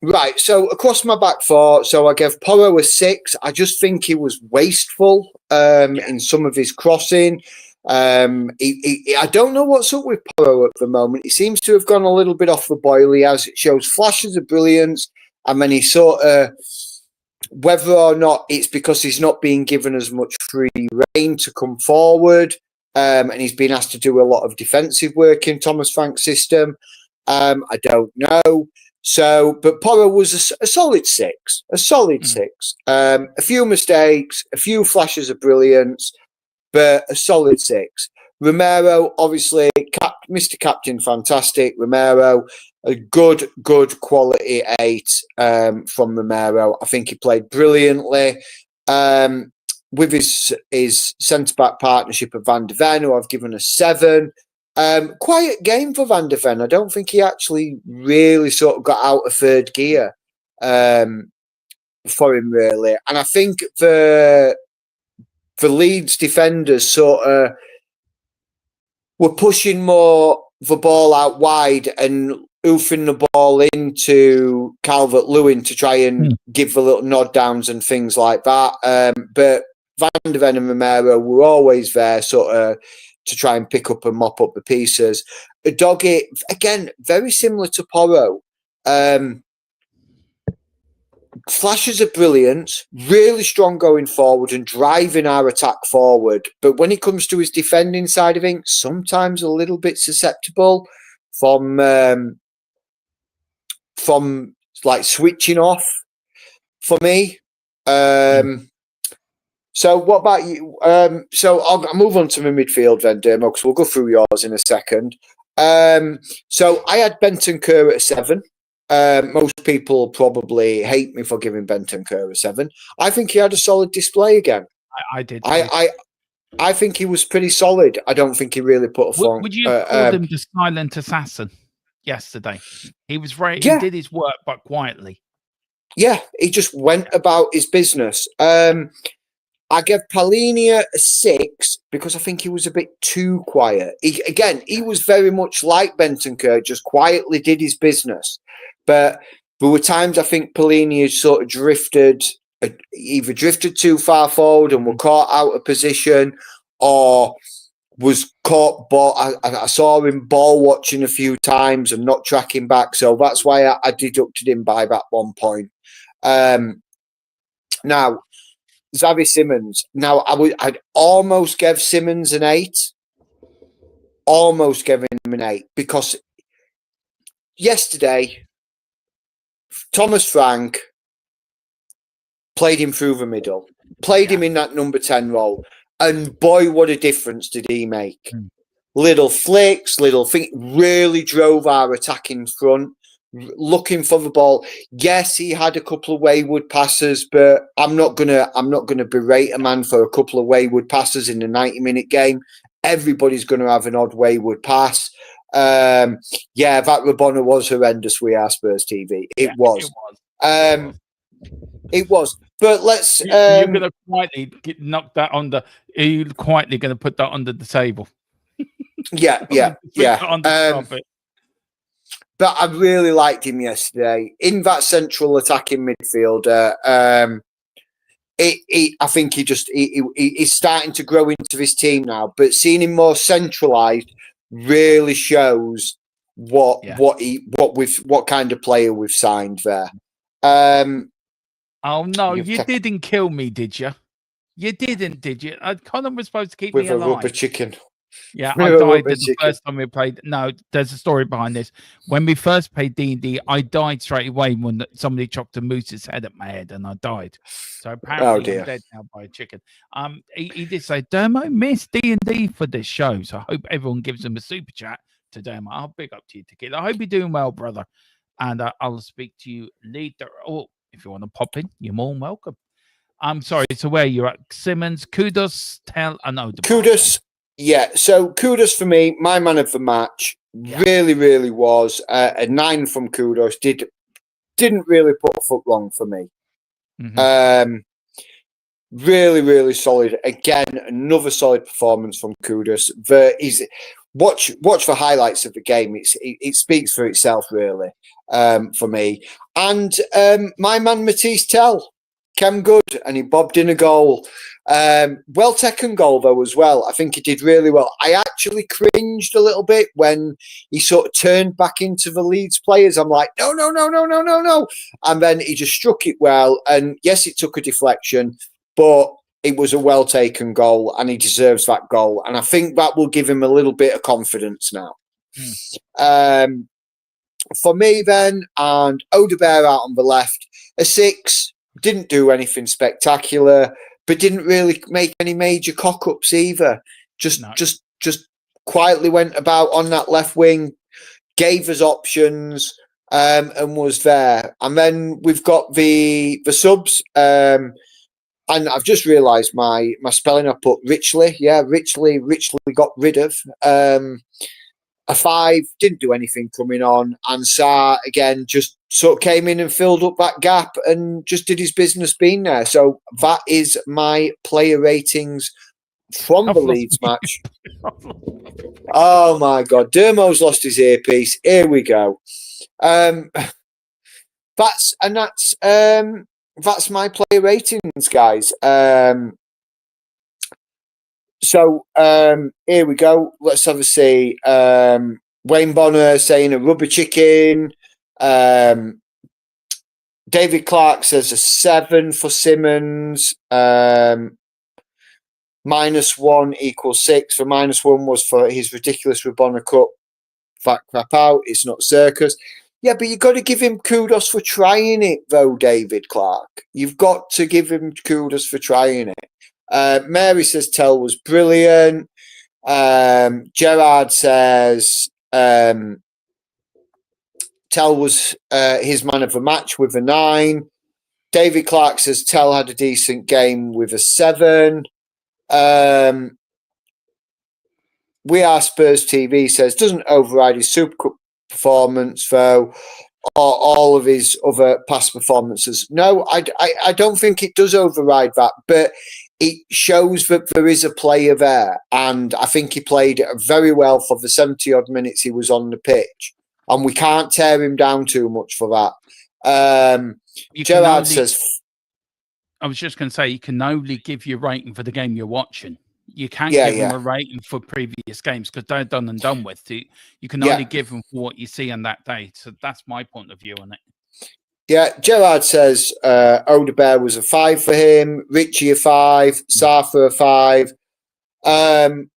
Right, so across my back 4, so I gave Porro a 6. I just think he was wasteful in some of his crossing. I don't know what's up with Porro at the moment. He seems to have gone a little bit off the boil. He shows flashes of brilliance, and then he sort of, whether or not it's because he's not being given as much free rein to come forward, and he's been asked to do a lot of defensive work in Thomas Frank's system. I don't know. So, but Porro was a solid 6, a solid 6. A few mistakes, a few flashes of brilliance, but a solid 6. Romero, obviously, Mr. Captain, fantastic. Romero, a good quality 8 from Romero. I think he played brilliantly. With his centre-back partnership of Van der Ven, who I've given a 7. Quiet game for Van der Ven. I don't think he actually really sort of got out of third gear for him, really. And I think for Leeds defenders, sort of, were pushing more the ball out wide and oofing the ball into Calvert-Lewin to try and give the little nod downs and things like that. But Van der Ven and Romero were always there, sort of, to try and pick up and mop up the pieces. Udogie, again, very similar to Porro. Flashes of brilliance, really strong going forward and driving our attack forward. But when it comes to his defending side of things, sometimes a little bit susceptible from like switching off for me. So what about you? So I'll move on to my midfield then, Dermo, because we'll go through yours in a second. So I had Bentancur at a 7. Most people probably hate me for giving Bentancur a 7. I think he had a solid display again. I did. I think he was pretty solid. I don't think he really put a front. Would you have called him the silent assassin yesterday? He was very. Yeah. He did his work, but quietly. Yeah, he just went about his business. I gave Palhinha a 6 because I think he was a bit too quiet. He was very much like Bentancur, just quietly did his business. But there were times I think Palhinha sort of either drifted too far forward and were caught out of position, or was caught I saw him ball watching a few times and not tracking back. So that's why I deducted him by that 1 point. Now, Xavi Simons. Now, I'd almost give Simons an 8. Almost giving him an 8 because yesterday, Thomas Frank played him through the middle, played him in that number 10 role, and boy, what a difference did he make. Little flicks, little thing, really drove our attack in front, looking for the ball. Yes, he had a couple of wayward passes, but I'm not gonna berate a man for a couple of wayward passes in the 90-minute game. Everybody's gonna have an odd wayward pass. Yeah, that Rabona was horrendous. We are Spurs TV. It was. It was. But let's. You're gonna quietly knock that under. Are you quietly gonna put that under the table? Yeah. But I really liked him yesterday in that central attacking midfielder. I think he's starting to grow into his team now. But seeing him more centralised really shows what kind of player we've signed there. Oh no, you didn't kill me, did you? You didn't, did you? Connor was supposed to keep with me a alive. rubber chicken. Yeah, I died the first time we played. No, there's a story behind this. When we first played D&D, I died straight away when somebody chopped a moose's head at my head, and I died. So apparently I'm dead now by a chicken. He did say, Dermo missed D&D for this show, so I hope everyone gives him a super chat to Dermo. I'll big up to you, Ticket. I hope you're doing well, brother. And I'll speak to you later. Or if you want to pop in, you're more than welcome. I'm sorry, so where you're at, Simmons, kudos, kudos. Yeah, so kudos for me, my man of the match. Yeah. Really was. A 9 from kudos. Didn't really put a foot wrong for me. Mm-hmm. Really solid. Again, another solid performance from kudos. Watch the highlights of the game. It speaks for itself, really, for me. And my man Matisse Tell came good, and he bobbed in a goal. Well taken goal though as well. I think he did really well. I actually cringed a little bit when he sort of turned back into the Leeds players. I'm like, no. And then he just struck it well. And yes, it took a deflection, but it was a well taken goal, and he deserves that goal. And I think that will give him a little bit of confidence now. For me then, and Odebear out on the left, a 6. Didn't do anything spectacular, but didn't really make any major cock-ups either. Just just quietly went about on that left wing, gave us options, and was there. And then we've got the subs. And I've just realised my spelling. I put Richley. Yeah, Richley got rid of. A 5, didn't do anything coming on. And Sarr, again, just sort of came in and filled up that gap and just did his business being there. So that is my player ratings from the Leeds match. Oh, my God. Dermo's lost his earpiece. Here we go. That's my player ratings, guys. So here we go. Let's have a see. Wayne Bonner saying a rubber chicken. David Clark says a 7 for Simmons. -1 equals 6. The -1 was for his ridiculous Rabona Cup. Fat crap out. It's not circus. Yeah, but you've got to give him kudos for trying it, though, David Clark. You've got to give him kudos for trying it. Mary says Tell was brilliant. Gerard says Tell was his man of the match with a 9. David Clark says Tell had a decent game with a 7. We Are Spurs TV says doesn't override his Super Cup performance, though, or all of his other past performances. No, I don't think it does override that, but it shows that there is a player there, and I think he played very well for the 70-odd minutes he was on the pitch, and we can't tear him down too much for that. Gerard says... I was just going to say, you can only give your rating for the game you're watching. You can't give them a rating for previous games because they're done and done with. You can only give them for what you see on that day. So that's my point of view on it. Yeah, Gerard says Odebear was a 5 for him. Richie a 5. Sarfa a 5.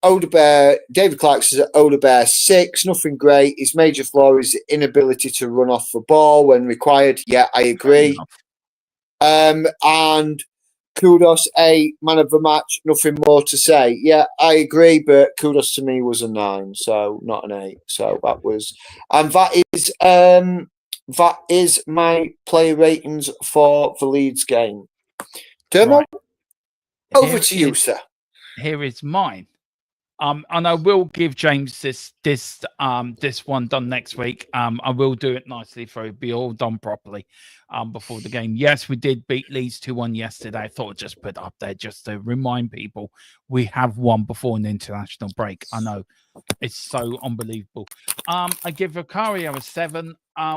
Odebear, David Clark says Odebear 6. Nothing great. His major flaw is the inability to run off the ball when required. Yeah, I agree. And kudos, a man of the match. Nothing more to say. Yeah, I agree, but kudos to me was a 9, so not an 8. So that was, and that is my player ratings for the Leeds game. Dermo, over to you, sir. Here is mine. And I will give James this one done next week. I will do it nicely for it be all done properly before the game. Yes, we did beat Leeds 2-1 yesterday. I thought I'd just put it up there just to remind people we have won before an international break. I know it's so unbelievable. I give Vicario a 7.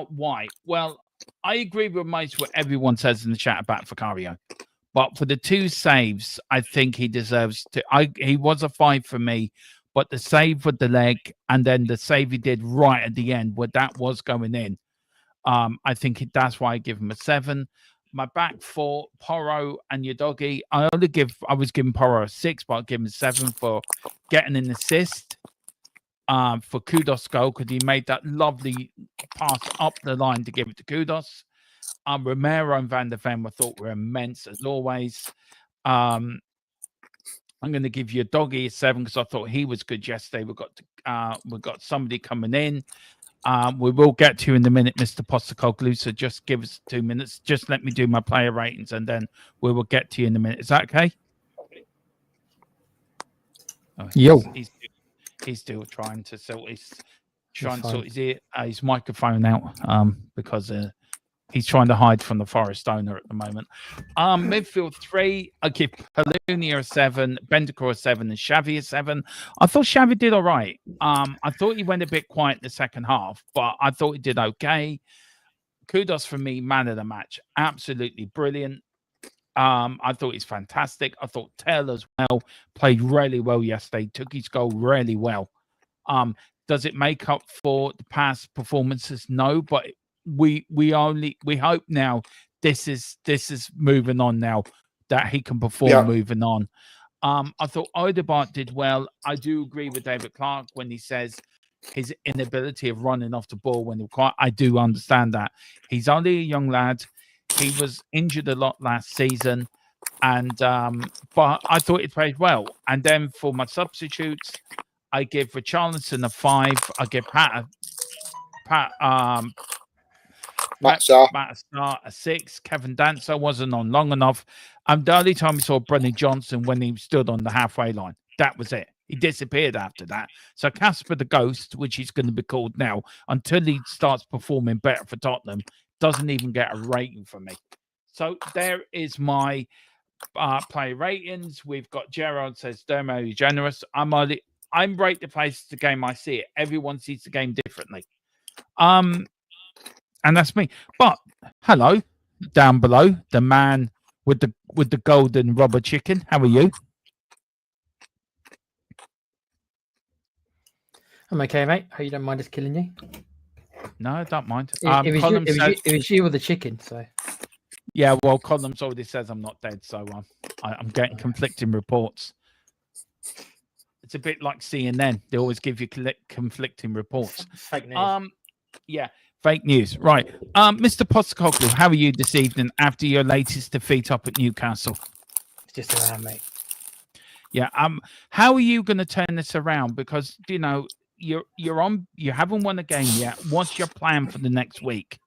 Why? Well, I agree with most what everyone says in the chat about Vicario. But for the 2 saves, I think he deserves to. He was a 5 for me, but the save with the leg and then the save he did right at the end, where that was going in, I think that's why I give him a 7. My back 4, Porro and Udogie, I was giving Porro a 6, but I'll give him a 7 for getting an assist. For Kudos goal because he made that lovely pass up the line to give it to Kudos. Romero and Van der Ven I thought were immense as always. I'm going to give you Udogie a 7 because I thought he was good yesterday. We've got somebody coming in. We will get to you in a minute, Mr. Postecoglou. So just give us 2 minutes. Just let me do my player ratings and then we will get to you in a minute. Is that okay? Oh, he's still trying to sort his microphone out because he's trying to hide from the Forest owner at the moment. Midfield 3, I give Palunia a 7, Bentancur a 7, and Xavi a 7. I thought Xavi did all right. I thought he went a bit quiet in the second half, but I thought he did okay. Kudos for me, man of the match. Absolutely brilliant. I thought he's fantastic. I thought Tell as well played really well yesterday. Took his goal really well. Does it make up for the past performances? No, but we hope now this is moving on now that he can perform moving on. I thought Odegaard did well. I do agree with David Clark when he says his inability of running off the ball when required. I do understand that. He's only a young lad. He was injured a lot last season, and but I thought he played well. And then for my substitutes, I give Richarlison a 5. I give Matt Star a 6. Kevin Dancer wasn't on long enough. The only time we saw Brennan Johnson when he stood on the halfway line. That was it. He disappeared after that. So Casper the Ghost, which he's going to be called now, until he starts performing better for Tottenham, doesn't even get a rating from me. So there is my player ratings. We've got Gerard says, Dermo, you're generous. I'm rate the place the game I see it. Everyone sees the game differently. And that's me. But hello, down below, the man with the golden rubber chicken. How are you? I'm okay, mate. Hope you don't mind us killing you. No, I don't mind. It was you or the chicken, so. Yeah, well, Columns already says I'm not dead, so I'm getting conflicting reports. It's a bit like CNN. They always give you conflicting reports. Fake news. Yeah, fake news. Right. Mr. Postecoglou, how are you this evening after your latest defeat up at Newcastle? It's just around, mate. Yeah. How are you going to turn this around? Because you haven't won a game yet. What's your plan for the next week?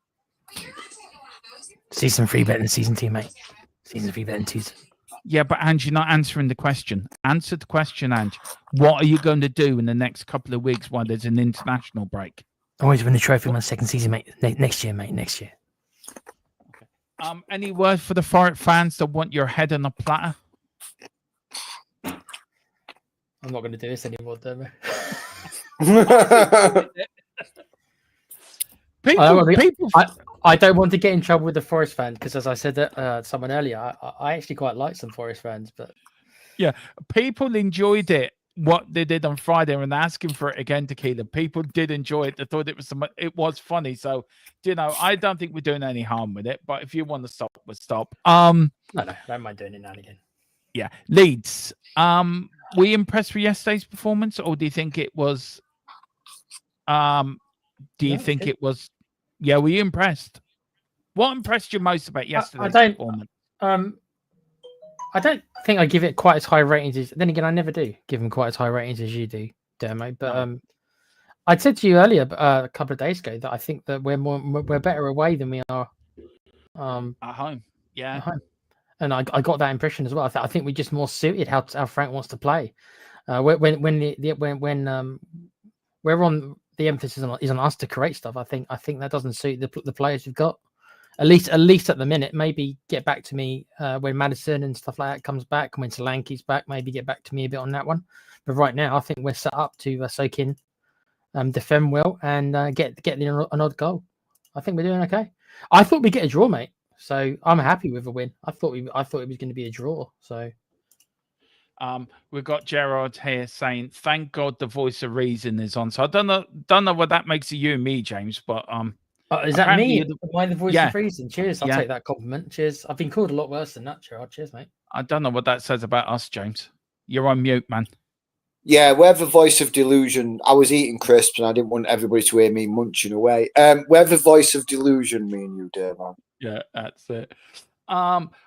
Season 3 better than season 2, mate. Season 3 better than season. Yeah, but Ange, you're not answering the question. Answer the question, Ange. What are you going to do in the next couple of weeks while there's an international break? I always win the trophy my second season, mate. Next year, mate. Next year. Okay. Any word for the Forest fans that want your head on a platter? I'm not going to do this anymore, Dermo. I don't want to get in trouble with the Forest fans because, as I said to someone earlier, I actually quite like some Forest fans. But yeah, people enjoyed it. What they did on Friday and asking for it again, Tequila. People did enjoy it. They thought it was funny. So, I don't think we're doing any harm with it. But if you want to stop, we'll stop. No, I don't mind doing it now and again. Yeah, Leeds. Were you impressed with yesterday's performance, or do you think it was? It was? Yeah, were you impressed? What impressed you most about yesterday's performance? I don't think I give it quite as high ratings as. Then again, I never do give them quite as high ratings as you do, Dermo. But I said to you earlier, a couple of days ago, that I think that we're better away than we are at home. Yeah, at home. And I got that impression as well. I think we're just more suited how Frank wants to play. When we're on, the emphasis is on us to create stuff. I think that doesn't suit the players we've got. At least at the minute. Maybe get back to me when Madison and stuff like that comes back. When Solanke's back, maybe get back to me a bit on that one. But right now, I think we're set up to soak in, defend well, and get an odd goal. I think we're doing okay. I thought we'd get a draw, mate. So I'm happy with a win. I thought it was going to be a draw. So. We've got Gerard here saying, "Thank God the voice of reason is on." So I don't know what that makes of you and me, James, but is that me? Am I the voice of reason? Cheers. I'll take that compliment. Cheers. I've been called a lot worse than that, Gerard. Cheers, mate. I don't know what that says about us, James. You're on mute, man. Yeah, we're the voice of delusion. I was eating crisps and I didn't want everybody to hear me munching away. We're the voice of delusion, me and you, dear man. Yeah, that's it.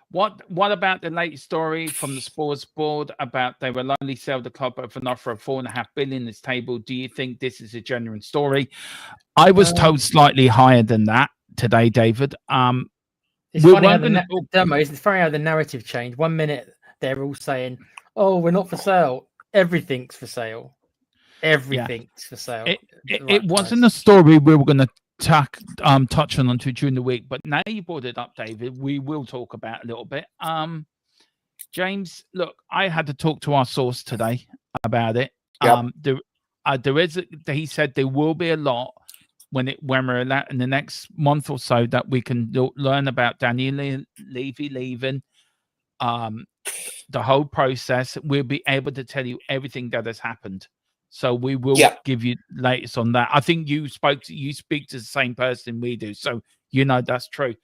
What about the latest story from the sports board about they will only sell the club for an offer of $4.5 billion this table? Do you think this is a genuine story? I was told slightly higher than that today, David. It's funny how the narrative changed. 1 minute they're all saying, "Oh, we're not for sale. Everything's for sale. Everything's for sale." It wasn't a story we were going to touch on until during the week, but now you brought it up, David, we will talk about a little bit. James, look, I had to talk to our source today about it. He said there will be a lot when we're in the next month or so that we can learn about Daniel Levy leaving, the whole process. We'll be able to tell you everything that has happened. So we will give you latest on that. I think you speak to the same person we do, so that's true.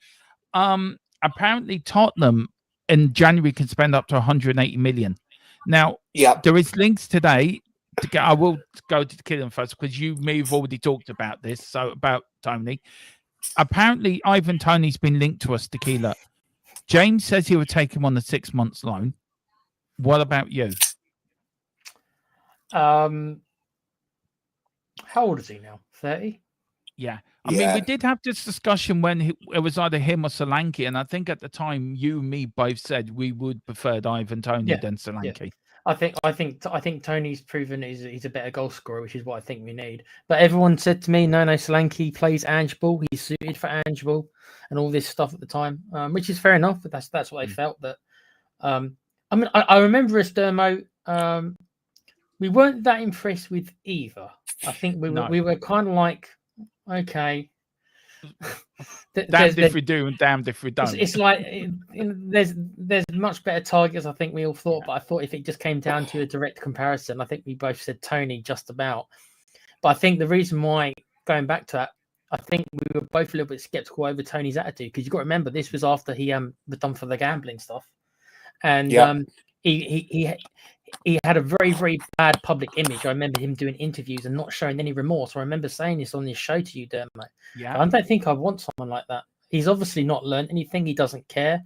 Apparently Tottenham in January can spend up to 180 million. Now, there is links today. I will go to Killen first because you may have already talked about this. So about Tony, apparently Ivan Toney's been linked to us, Tequila. James says he would take him on a 6 months loan. What about you? How old is he now? 30? Yeah. I mean, we did have this discussion when it was either him or Solanke, and I think at the time you and me both said we would prefer Ivan Toney Yeah, than Solanke. I think Tony's proven he's a better goal scorer, which is what I think we need. But everyone said to me, no, Solanke plays Ange ball. He's suited for Ange ball and all this stuff at the time, which is fair enough. But that's what they felt. But I mean, I remember as Dermo, we weren't that impressed with either. I think we were kind of like, okay. Damned if we do and damned if we don't. It's like there's much better targets. I think we all thought, but I thought if it just came down to a direct comparison, I think we both said Tony just about. But I think the reason why, going back to that, I think we were both a little bit skeptical over Tony's attitude, because you got to remember this was after he was done for the gambling stuff, and he had a very, very bad public image. I remember him doing interviews and not showing any remorse. I remember saying this on this show to you, Dermot. Yeah, I don't think I want someone like that. He's obviously not learned anything. He doesn't care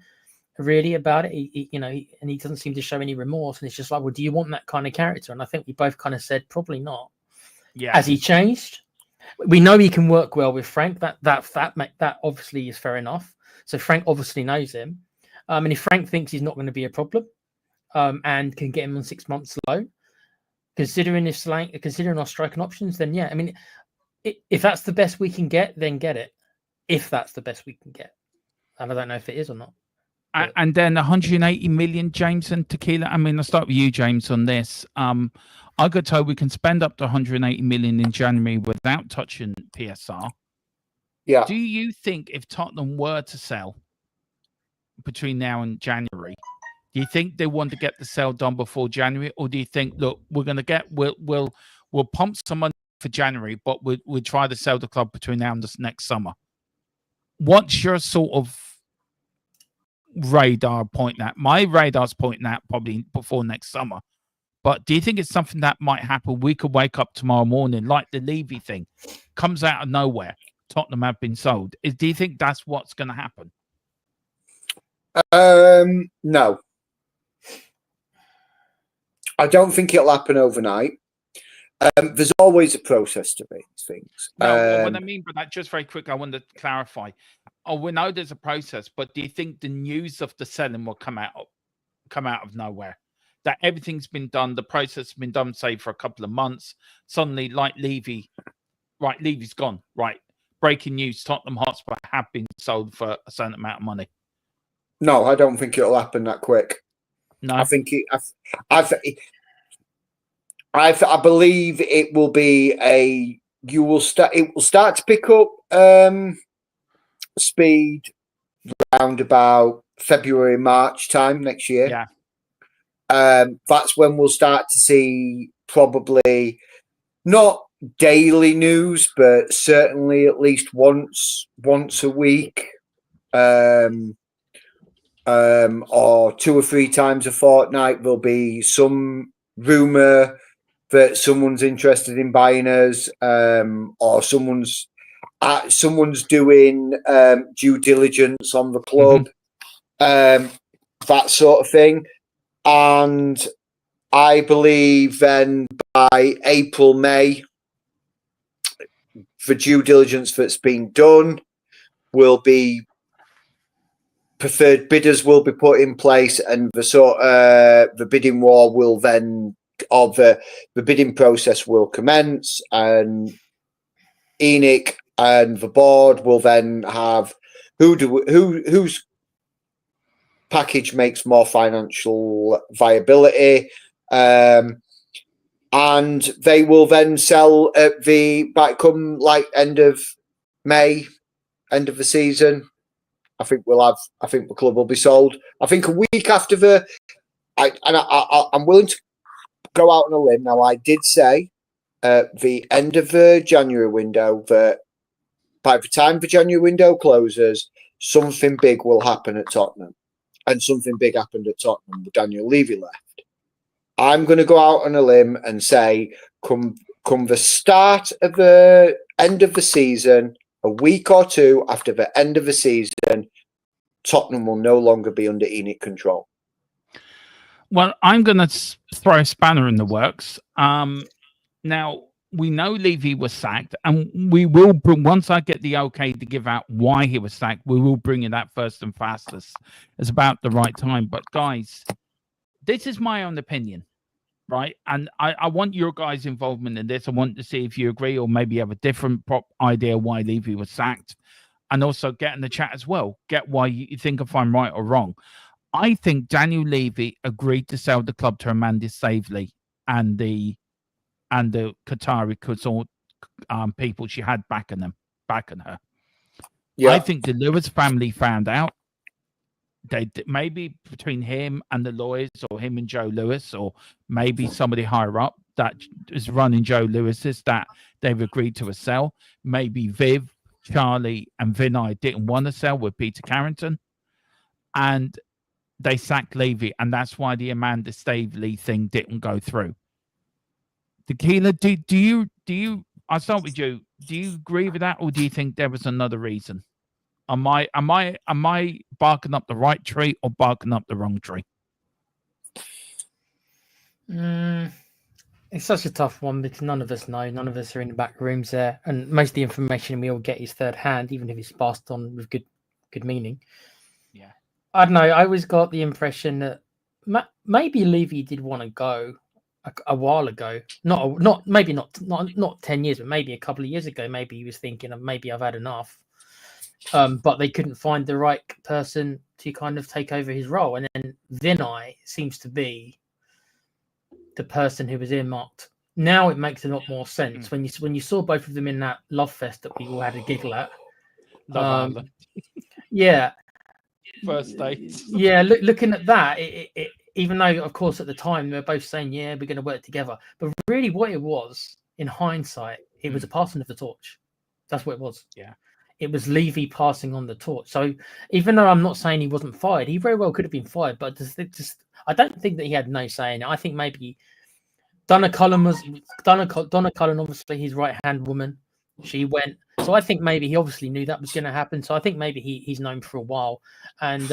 really about it. And he doesn't seem to show any remorse. And it's just like, well, do you want that kind of character? And I think we both kind of said probably not. Yeah. Has he changed? We know he can work well with Frank. That obviously is fair enough. So Frank obviously knows him. And if Frank thinks he's not going to be a problem, and can get him on 6 months loan, considering our striking options, then yeah, I mean, if that's the best we can get, then get it. If that's the best we can get, and I don't know if it is or not. And then 180 million, James and Tequila. I mean, I'll start with you, James, on this. I got told we can spend up to 180 million in January without touching PSR. Yeah. Do you think if Tottenham were to sell between now and January, do you think they want to get the sale done before January, or do you think, look, we're going to we'll pump some money for January, but we'll try to sell the club between now and this next summer? What's your sort of radar pointing at? My radar's pointing at probably before next summer. But do you think it's something that might happen? We could wake up tomorrow morning, like the Levy thing, comes out of nowhere. Tottenham have been sold. Do you think that's what's going to happen? No. I don't think it'll happen overnight. There's always a process to these things. No, what I mean by that, just very quick, I want to clarify. Oh, we know there's a process, but do you think the news of the selling will come out of nowhere? That everything's been done, the process has been done, say, for a couple of months. Suddenly, like Levy, right, Levy's gone, right? Breaking news, Tottenham Hotspur have been sold for a certain amount of money. No, I don't think it'll happen that quick. No, I think I believe it will be it will start to pick up speed around about February, March time next year. Yeah. That's when we'll start to see probably not daily news, but certainly at least once a week, or 2 or 3 times a fortnight, there'll be some rumor that someone's interested in buying us, or someone's doing due diligence on the club, that sort of thing. And I believe then by April, May, the due diligence that's been done will be preferred bidders will be put in place, and the bidding war will then, or the bidding process will commence, and ENIC and the board will then have whose package makes more financial viability, and they will then sell at come like end of May, end of the season. I think the club will be sold. I think a week after I'm willing to go out on a limb now. I did say at the end of the January window that by the time the January window closes, something big will happen at Tottenham. And something big happened at Tottenham with Daniel Levy left. I'm going to go out on a limb and say, come the start of the end of the season, a week or two after the end of the season, Tottenham will no longer be under ENIC control. Well, I'm going to throw a spanner in the works. Now, we know Levy was sacked, and we will bring, once I get the okay to give out why he was sacked, we will bring in that first and fastest. It's about the right time. But guys, this is my own opinion, right? And I want your guys' involvement in this. I want to see if you agree or maybe have a different idea why Levy was sacked, and also get in the chat as well. Get why you think if I'm right or wrong. I think Daniel Levy agreed to sell the club to Amanda Staveley and the Qatari consort people she had backing her. Yeah. I think the Lewis family found out. They maybe between him and the lawyers, or him and Joe Lewis, or maybe somebody higher up that is running Joe Lewis's, that they've agreed to a sell. Maybe Viv, Charlie, and Vinay didn't want to sell with Peter Carrington, and they sacked Levy, and that's why the Amanda Staveley thing didn't go through. Tequila, do you? I'll start with you. Do you agree with that, or do you think there was another reason? Am I barking up the right tree or barking up the wrong tree? It's such a tough one because none of us know. None of us are in the back rooms there, and most of the information we all get is third hand, even if it's passed on with good meaning. Yeah, I don't know. I always got the impression that maybe Levy did want to go a while ago. Not 10 years, but maybe a couple of years ago. Maybe he was thinking of maybe I've had enough. But they couldn't find the right person to kind of take over his role, and then Vinay seems to be the person who was earmarked. Now it makes a lot more sense when you saw both of them in that love fest that we all had a giggle at. Love Island. Yeah. First date. Yeah, looking at that, it even though, of course, at the time they were both saying, yeah, we're going to work together. But really what it was, in hindsight, it was a passing of the torch. That's what it was. Yeah. It was Levy passing on the torch. So even though I'm not saying he wasn't fired, he very well could have been fired. But I don't think that he had no say in it. I think maybe Donna Cullen, obviously his right-hand woman. She went. So I think maybe he obviously knew that was going to happen. So I think maybe he's known for a while. And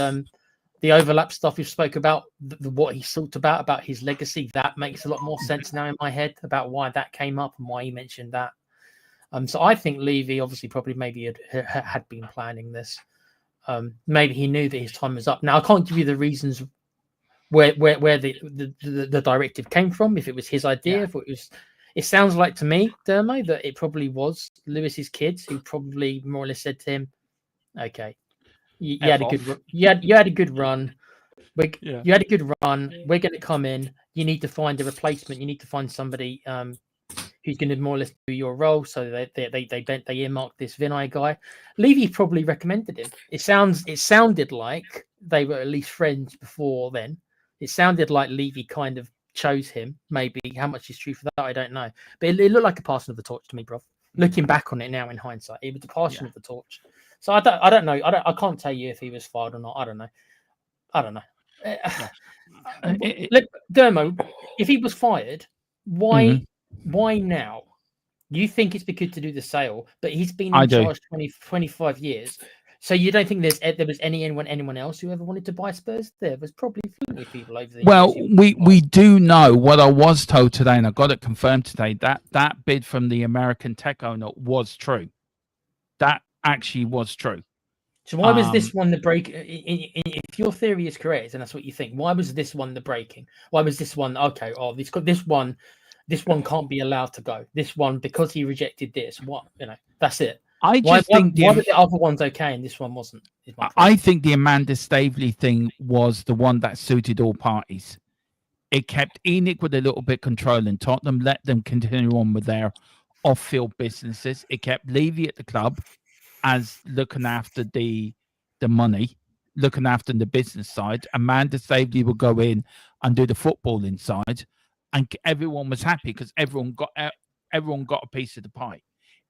the overlap stuff we spoke about, what he talked about his legacy, that makes a lot more sense now in my head about why that came up and why he mentioned that. So I think Levy obviously probably maybe had been planning this. Maybe he knew that his time was up. Now I can't give you the reasons where the directive came from. If it was his idea, if it was, it sounds like to me, Dermo, that it probably was Lewis's kids who probably more or less said to him, "Okay, you had a good, you had a good run. You had a good run. We're going to come in. You need to find a replacement. You need to find somebody." Who's going to more or less do your role? So they earmarked this Vinay guy. Levy probably recommended him. It sounded like they were at least friends before then. It sounded like Levy kind of chose him. Maybe how much is true for that, I don't know. But it looked like a passing of the torch to me, bro. Looking back on it now in hindsight, it was a passing of the torch. So I don't know. I can't tell you if he was fired or not. I don't know. Look, Dermo, if he was fired, why? Why now? You think it's because to do the sale, but he's been in charge 25 years. So you don't think there was anyone else who ever wanted to buy Spurs? There was probably plenty of people over the years. Well, we do know what I was told today, and I got it confirmed today, that bid from the American tech owner was true. That actually was true. So why was this one the break? If your theory is correct, and that's what you think, why was this one the breaking? Why was this one okay? Oh, this one can't be allowed to go. This one, because he rejected this, that's it. I just think why were the other ones okay and this one wasn't? I think the Amanda Staveley thing was the one that suited all parties. It kept Enoch with a little bit controlling Tottenham, let them continue on with their off-field businesses. It kept Levy at the club as looking after the money, looking after the business side. Amanda Staveley would go in and do the footballing side. And everyone was happy because everyone got a piece of the pie.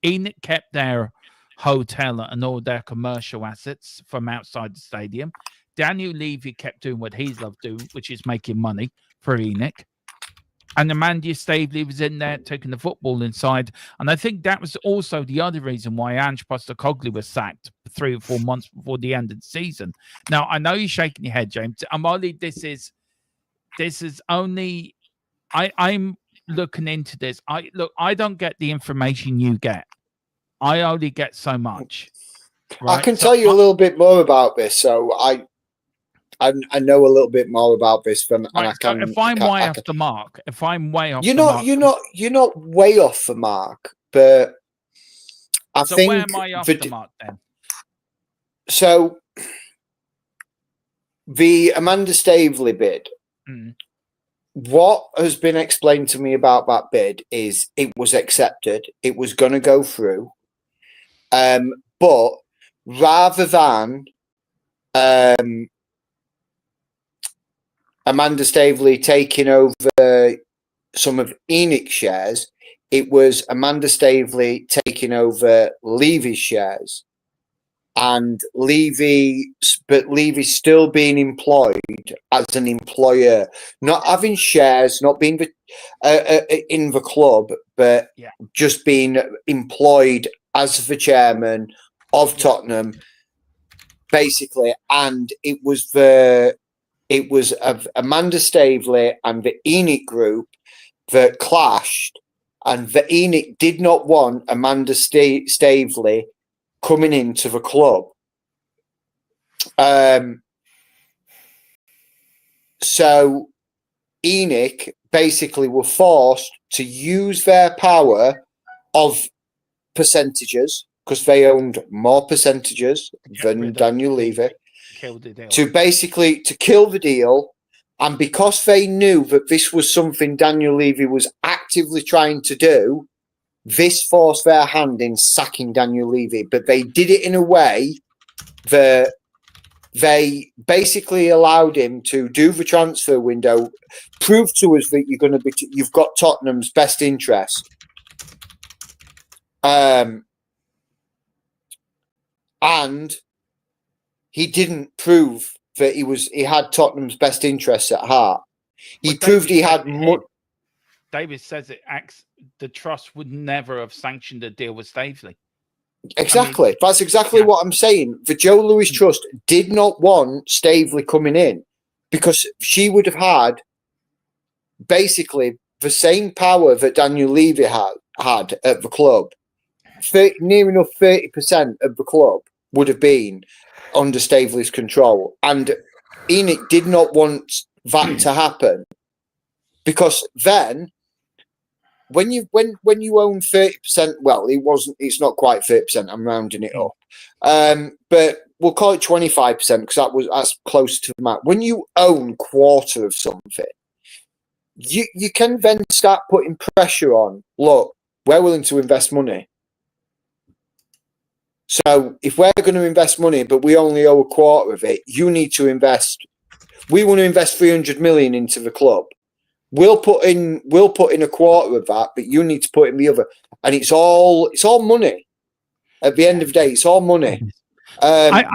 Enoch kept their hotel and all their commercial assets from outside the stadium. Daniel Levy kept doing what he's loved doing, which is making money for Enoch. And Amanda Staveley was in there taking the football inside. And I think that was also the other reason why Ange Postecoglou was sacked 3 or 4 months before the end of the season. Now, I know you're shaking your head, James. Amali, this is only... I'm looking into this. I don't get the information you get. I only get so much. Right? I can tell you a little bit more about this. So I know a little bit more about this than, and I can. If I'm way off the mark, you're not way off the mark, but I think. Where am I off the mark then? So the Amanda Staveley bid. What has been explained to me about that bid is it was accepted. It was going to go through. But rather than Amanda Staveley taking over some of Enoch's shares, it was Amanda Staveley taking over Levy's shares. And Levy still being employed as an employer, not having shares, not being in the club, but just being employed as the chairman of Tottenham, basically. And it was of Amanda Staveley and the Enoch group that clashed, and the Enoch did not want Amanda Staveley coming into the club. So Enoch basically were forced to use their power of percentages, because they owned more percentages than Daniel Levy, to kill the deal. And because they knew that this was something Daniel Levy was actively trying to do, this forced their hand in sacking Daniel Levy. But they did it in a way that they basically allowed him to do the transfer window, prove to us that you've got Tottenham's best interest. And he didn't prove that he had Tottenham's best interests at heart. He proved he had more. David says the trust would never have sanctioned a deal with Staveley. Exactly. That's exactly what I'm saying. The Joe Lewis Trust did not want Staveley coming in because she would have had basically the same power that Daniel Levy had at the club. Near enough 30% of the club would have been under Staveley's control. And Enoch did not want that to happen, because then when you own 30%, well, it's not quite 30%, I'm rounding it up. But we'll call it 25% because that's close to the mark. When you own quarter of something, you can then start putting pressure on. Look, we're willing to invest money. So if we're going to invest money, but we only owe a quarter of it, you need to invest. We want to invest 300 million into the club. We'll put in a quarter of that, but you need to put in the other. And it's all money. At the end of the day, it's all money. And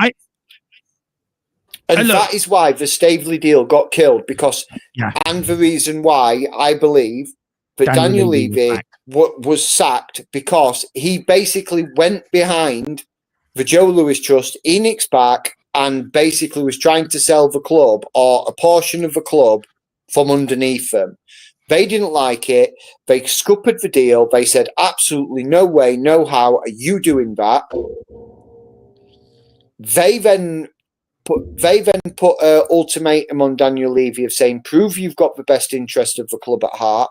that is why the Staveley deal got killed, because and the reason why I believe that Daniel Levy was sacked, because he basically went behind the Joe Lewis Trust, Enoch's back, and basically was trying to sell the club or a portion of the club from underneath them. They didn't like it. They scuppered the deal. They said, absolutely no way, no how are you doing that. They then put an ultimatum on Daniel Levy of saying, prove you've got the best interest of the club at heart.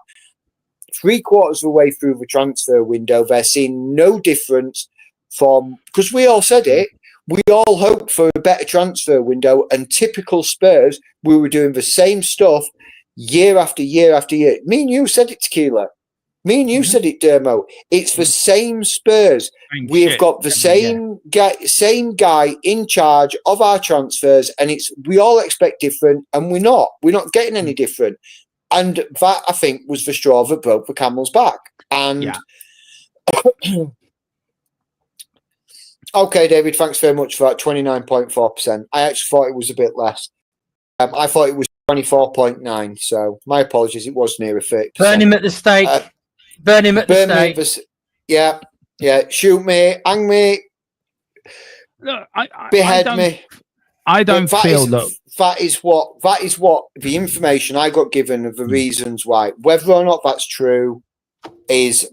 3/4 of the way through the transfer window, they're seeing no difference from, because we all said it, we all hoped for a better transfer window, and typical Spurs, we were doing the same stuff year after year after year. Me and you said it, Tequila. Me and you said it, Dermo. It's the same Spurs. We've got the same guy in charge of our transfers, and we all expect different, and we're not. We're not getting any different. And that, I think, was the straw that broke the camel's back. And okay, David, thanks very much for that. 29.4%. I actually thought it was a bit less. I thought it was 24.9. So my apologies. It was near a 30%. Burn him at the stake. Burn him at the stake. Yeah. Shoot me, hang me, Look, behead me. I don't But feel that. that is what the information I got given of the reasons why. Whether or not that's true is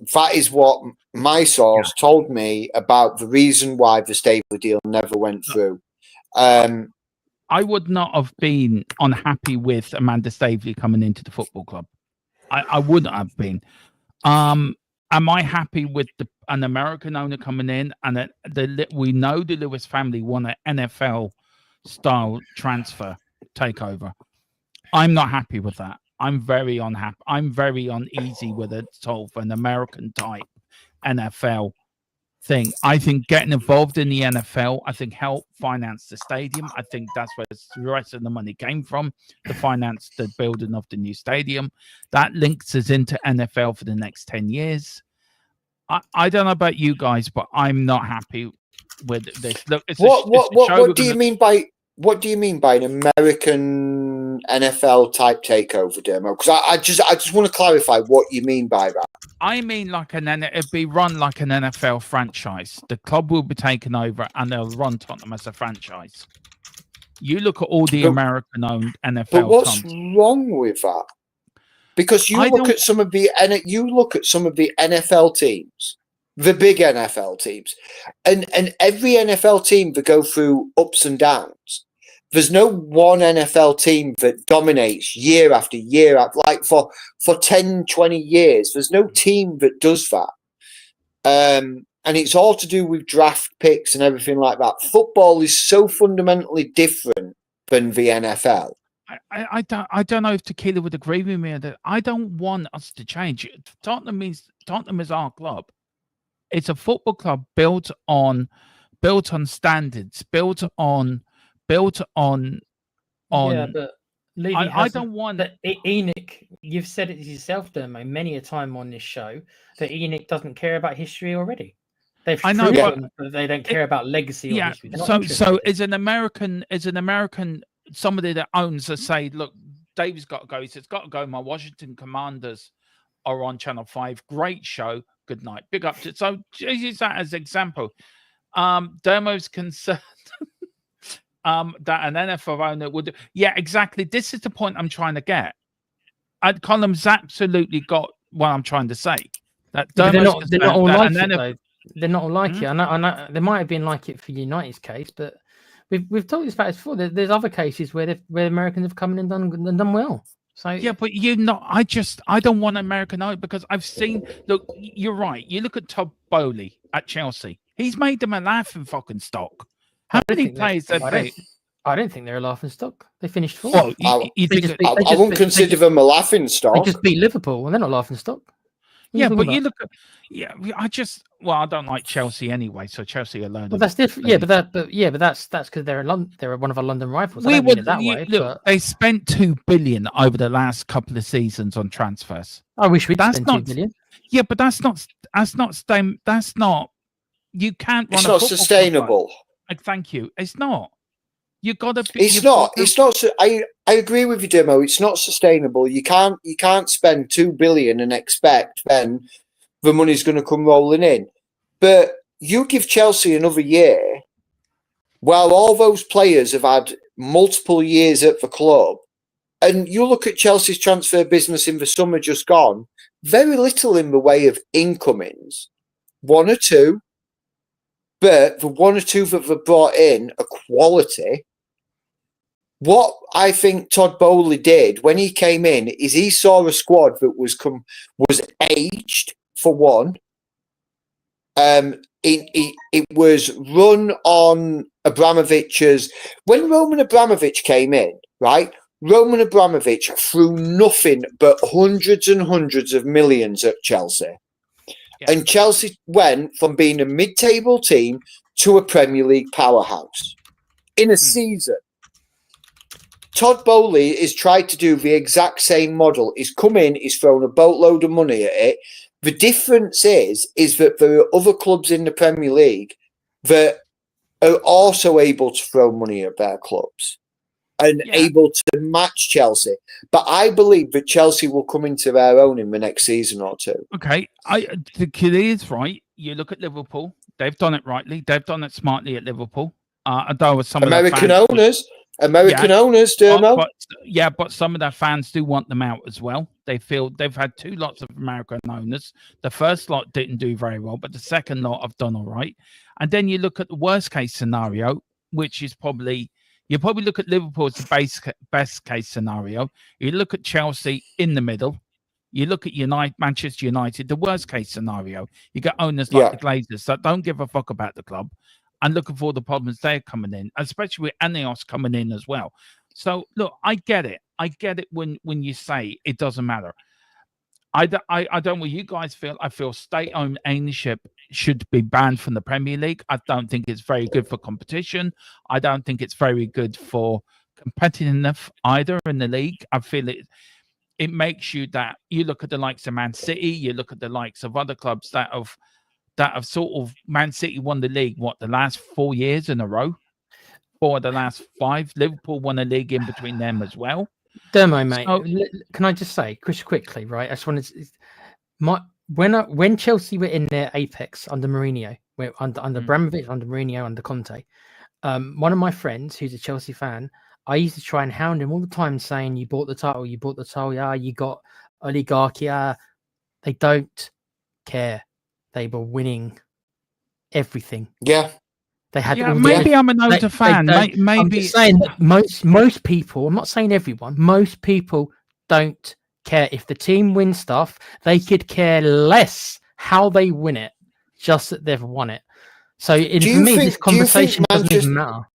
what my source told me about the reason why the Staveley deal never went through. I would not have been unhappy with Amanda Staveley coming into the football club. I wouldn't have been. Am I happy with an American owner coming in? And we know the Lewis family want an NFL style transfer takeover. I'm not happy with that. I'm very unhappy. I'm very uneasy with it. Sort of an American type NFL thing. I think getting involved in the NFL, I think help finance the stadium. I think that's where the rest of the money came from, to finance the building of the new stadium. That links us into NFL for the next 10 years. I don't know about you guys, but I'm not happy with this. Look, what do you mean by an American NFL type takeover, Dermo? Because I just want to clarify what you mean by that. I mean, it'd be run like an NFL franchise. The club will be taken over, and they'll run Tottenham as a franchise. You look at all the American-owned NFL. But what's wrong with that? Because you look at some of the NFL teams, the big NFL teams, and every NFL team that go through ups and downs. There's no one NFL team that dominates year after year, like for 10, 20 years. There's no team that does that. And it's all to do with draft picks and everything like that. Football is so fundamentally different than the NFL. I don't know if Tequila would agree with me that I don't want us to change. Tottenham is our club. It's a football club built on standards, built on. Yeah, but Levy I don't want that. Enoch, you've said it yourself, Dermo, many a time on this show that Enoch doesn't care about history already. They've proven that they don't care about legacy or history. So as an American, somebody that owns a say, look, Dave's got to go. He says, got to go. My Washington Commanders are on Channel 5. Great show. Good night. Big up to. So use that as example. Dermo's concerned. That an NFL owner would. Yeah, exactly. This is the point I'm trying to get. Column's absolutely got what I'm trying to say. That they're not all like it, though. They're not all like it. I know they might have been like it for United's case, but we've talked about this before. There's other cases where Americans have come in and done well. So yeah, but I don't want American owner because I've seen. Look, you're right. You look at Todd Bowley at Chelsea. He's made them a laughing fucking stock. How many players have they? I don't think they're a laughing stock. They finished fourth. Well, I wouldn't consider them a laughing stock. They just beat Liverpool, and they're not laughing stock. Yeah, but you look at I don't like Chelsea anyway, so Chelsea alone. Well, that's different. Yeah, but that's because they're one of our London rivals. I don't mean it that way. Look, they spent $2 billion over the last couple of seasons on transfers. I wish we'd spent $2 billion. Yeah, but that's not. You can't run. It's not sustainable. Thank you. It's not. You got to. It's not. I agree with you, Demo. It's not sustainable. You can't spend $2 billion and expect then the money's going to come rolling in. But you give Chelsea another year, while all those players have had multiple years at the club, and you look at Chelsea's transfer business in the summer just gone, very little in the way of incomings, one or two. But the one or two that they've brought in are quality. What I think Todd Bowley did when he came in is he saw a squad that was aged for one. It was run on Abramovich's. When Roman Abramovich came in, right? Roman Abramovich threw nothing but hundreds and hundreds of millions at Chelsea. Yeah. And Chelsea went from being a mid-table team to a Premier League powerhouse in a season. Todd Bowley has tried to do the exact same model. He's come in, he's thrown a boatload of money at it. The difference is that there are other clubs in the Premier League that are also able to throw money at their clubs and able to match Chelsea. But I believe that Chelsea will come into their own in the next season or two. Okay, the kid is right. You look at Liverpool. They've done it rightly. They've done it smartly at Liverpool. Although some American of the fans, owners, Dermo. but some of their fans do want them out as well. They feel they've had 2 lots of American owners. The first lot didn't do very well, but the second lot have done all right. And then you look at the worst case scenario, which is you probably look at Liverpool as the best case scenario. You look at Chelsea in the middle. You look at Manchester United, the worst case scenario. You get owners like the Glazers that don't give a fuck about the club and looking for the problems they're coming in, especially with Ineos coming in as well. So, look, I get it. I get it when you say it doesn't matter. I don't know what you guys feel. I feel state-owned ownership should be banned from the Premier League. I don't think it's very good for competition. I don't think it's very good for competitiveness either in the league. I feel it makes you that you look at the likes of Man City, you look at the likes of other clubs that have sort of Man City won the league, the last 4 years in a row? 4 of the last 5. Liverpool won a league in between them as well. Dermo, mate, can I just say quickly, right? I just wanted to, when Chelsea were in their apex under Mourinho, under Abramovich, under Mourinho, under Conte, one of my friends who's a Chelsea fan, I used to try and hound him all the time saying, you bought the title, yeah, you got oligarchy, yeah. They don't care. They were winning everything. Yeah. They had. Maybe I'm an older fan. Maybe I'm just saying that most people. I'm not saying everyone. Most people don't care if the team wins stuff. They could care less how they win it, just that they've won it. So for me, this conversation doesn't even matter.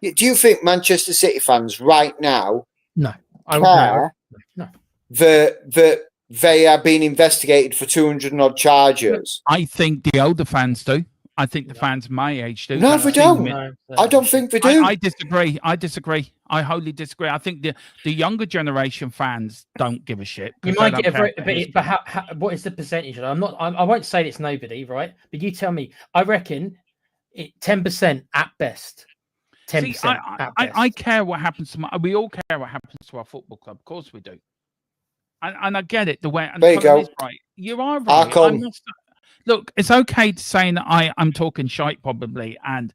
Do you think Manchester City fans right now? No, care that they are being investigated for 200 odd charges? I think the older fans do. I think the fans my age do. No, they don't. I don't think they do. I disagree. I wholly disagree. I think the younger generation fans don't give a shit. You might get but how, what is the percentage? I won't say it's nobody, right? But you tell me. I reckon 10% at best. 10% at best. I care what happens to we all care what happens to our football club. Of course we do. And I get it. There you go. Right. You are right. Look, it's okay to say that I'm talking shite probably, and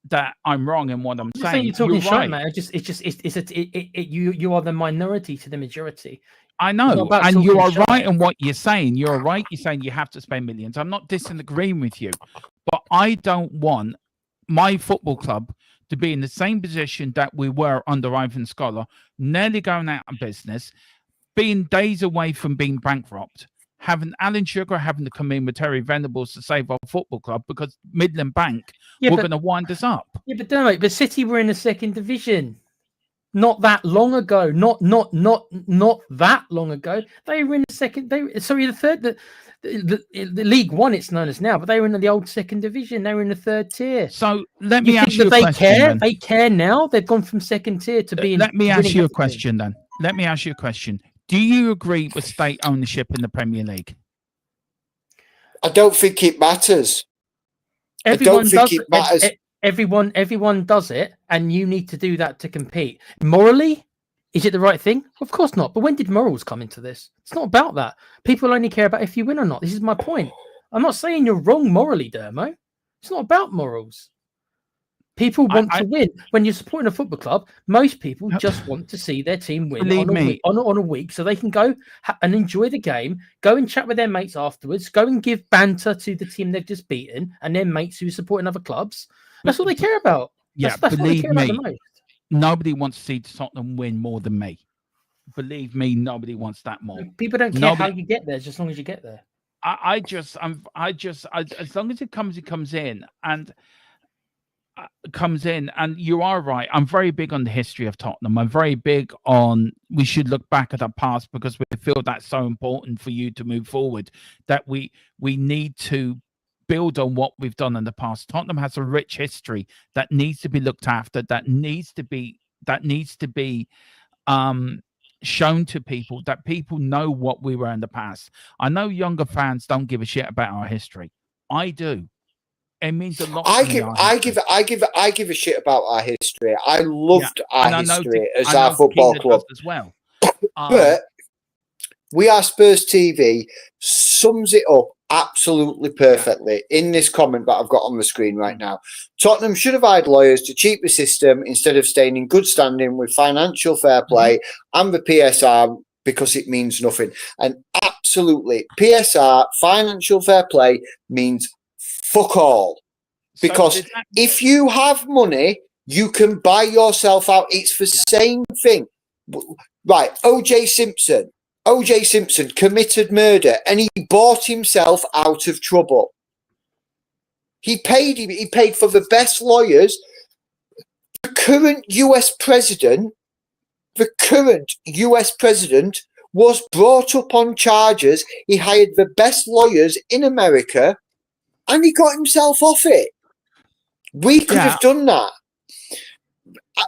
that I'm wrong in what I'm saying. You're talking shite, man. You are the minority to the majority. I know, and you are right in what you're saying. You're right. You're saying you have to spend millions. I'm not disagreeing with you, but I don't want my football club to be in the same position that we were under Ivan Scholar, nearly going out of business, being days away from being bankrupt. Having Alan Sugar having to come in with Terry Venables to save our football club because Midland Bank were going to wind us up. Yeah, but don't but City were in the 2nd division not that long ago. Not that long ago. They were in the the third. The League One, it's known as now, but they were in the old 2nd division. They were in the 3rd tier. So let me ask you a question. Care? They care now. They've gone from 2nd tier to being. Let me ask you a question then. Let me ask you a question. Do you agree with state ownership in the Premier League? I don't think it matters. Everyone does it, and you need to do that to compete. Morally, is it the right thing? Of course not. But when did morals come into this? It's not about that. People only care about if you win or not. This is my point. I'm not saying you're wrong morally, Dermo. It's not about morals. People want to win. When you're supporting a football club, most people just want to see their team win on a week so they can go and enjoy the game, go and chat with their mates afterwards, go and give banter to the team they've just beaten and their mates who are supporting other clubs. That's all they care about. That's what they care about the most. Nobody wants to see Tottenham win more than me. Believe me, nobody wants that more. People don't care how you get there, just as long as you get there. As long as it comes in, and you are right. I'm very big on the history of Tottenham. I'm very big on we should look back at our past because we feel that's so important for you to move forward, that we need to build on what we've done in the past. Tottenham has a rich history that needs to be looked after, that needs to be shown to people, that people know what we were in the past. I know younger fans don't give a shit about our history. I do. It means a lot. I give a shit about our history. I loved our history as our football club as well. But We Are Spurs TV sums it up absolutely perfectly in this comment that I've got on the screen right now. Tottenham should have hired lawyers to cheat the system instead of staying in good standing with financial fair play and the PSR because it means nothing. And absolutely, PSR, financial fair play, means fuck all. Because if you have money, you can buy yourself out. It's the same thing. Right, O.J. Simpson committed murder and he bought himself out of trouble. He paid for the best lawyers. The current US president was brought up on charges. He hired the best lawyers in America and he got himself off it. We could have done that.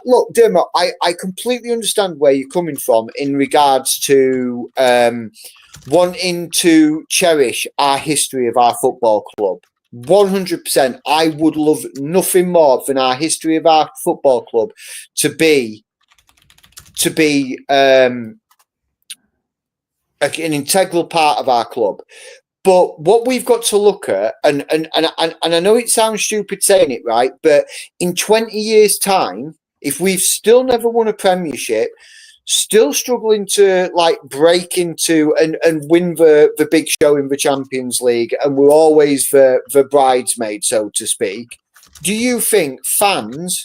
Look, Dermot, I completely understand where you're coming from in regards to wanting to cherish our history of our football club. 100%. I would love nothing more than our history of our football club to be an integral part of our club. But what we've got to look at, and I know it sounds stupid saying it, right? But in 20 years' time, if we've still never won a Premiership, still struggling to like break into and win the big show in the Champions League, and we're always the bridesmaid, so to speak, do you think fans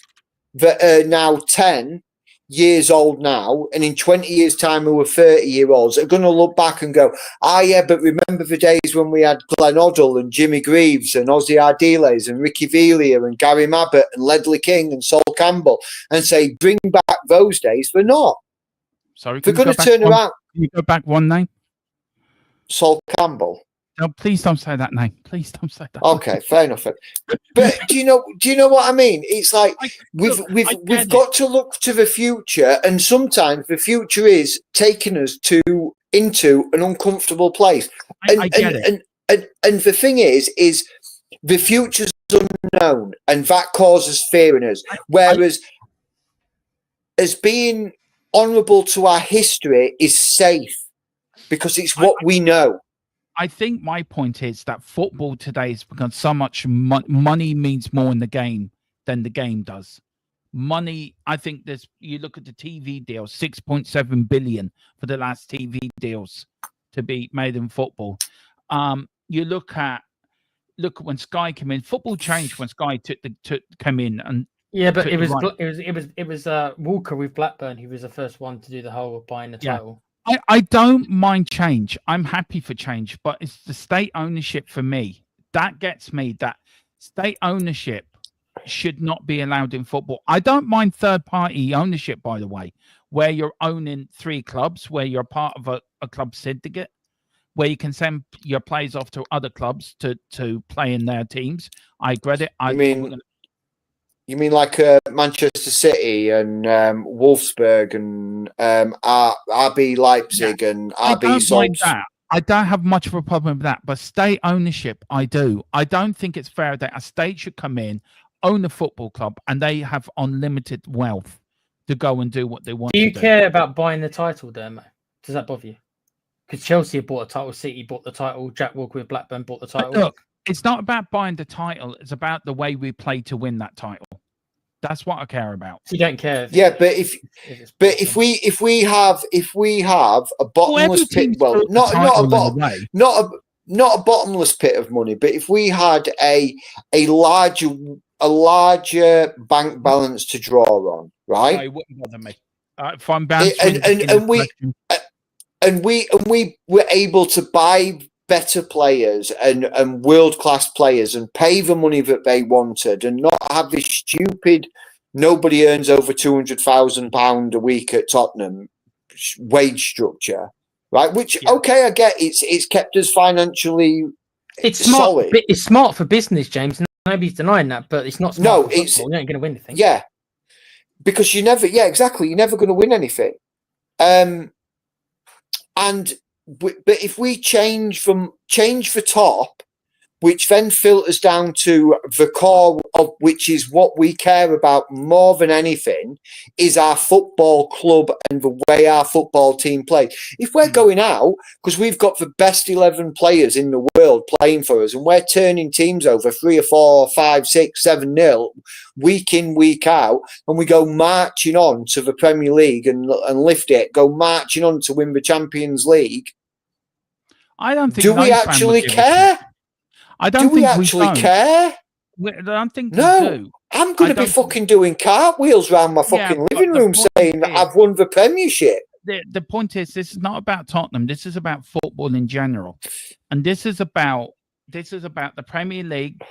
that are now 10 years old now, and in 20 years' time who are 30-year-olds are going to look back and go, but remember the days when we had Glenn Hoddle and Jimmy Greaves and Ozzy Ardiles and Ricky Villa and Gary Mabbott and Ledley King and Sol Campbell and say, bring back those days? They're not. Sorry, they're going to turn around. Can you go back one name? Sol Campbell. No, please don't say that name. Please don't say that. Okay, fair enough. But do you know what I mean? It's like we've got to look to the future, and sometimes the future is taking us into an uncomfortable place. I get it. And the thing is the future's unknown, and that causes fear in us. Whereas as being honourable to our history is safe because it's what we know. I think my point is that football today has become so much money means more in the game than the game does. Money, I think you look at the TV deal, 6.7 billion for the last TV deals to be made in football. You look at when Sky came in. Football changed when Sky came in, and but it was Walker with Blackburn. He was the first one to do the whole buying the title. I don't mind change. I'm happy for change, but it's the state ownership for me. That gets me. That state ownership should not be allowed in football. I don't mind third-party ownership, by the way, where you're owning 3 clubs, where you're part of a club syndicate, where you can send your players off to other clubs to play in their teams. I get it. You mean like Manchester City and Wolfsburg and RB Leipzig and RB Salzburg? I don't have much of a problem with that, but state ownership, I do. I don't think it's fair that a state should come in, own a football club, and they have unlimited wealth to go and do what they want. Do you care about buying the title, Dermo? Does that bother you? Because Chelsea bought a title, City bought the title, Jack Walker with Blackburn bought the title. But look, it's not about buying the title. It's about the way we play to win that title. That's what I care about. So you don't care. If we have a bottomless pit, well, not a bottomless pit of money, but if we had a larger bank balance to draw on, right? It wouldn't bother me. If I'm bound, and we were able to buy better players and world-class players and pay the money that they wanted and not have this stupid nobody earns over £200,000 a week at Tottenham wage structure, right? Which, okay, I get it's kept us financially solid. It's smart for business, James. Nobody's denying that, but it's not smart for football. You ain't going to win anything. Yeah, because you're never going to win anything. But if we change the top, which then filters down to the core of which is what we care about more than anything, is our football club and the way our football team play. If we're going out because we've got the best 11 players in the world playing for us, and we're turning teams over 3 or 4, 5, 6, 7-0 week in, week out, and we go marching on to the Premier League and lift it, go marching on to win the Champions League, I don't think. do we actually care? I don't think we actually care? I don't think No. we do. I'm going to be fucking doing cartwheels around my fucking living room saying I've won the Premiership. The point is, this is not about Tottenham. This is about football in general, and this is about the Premier League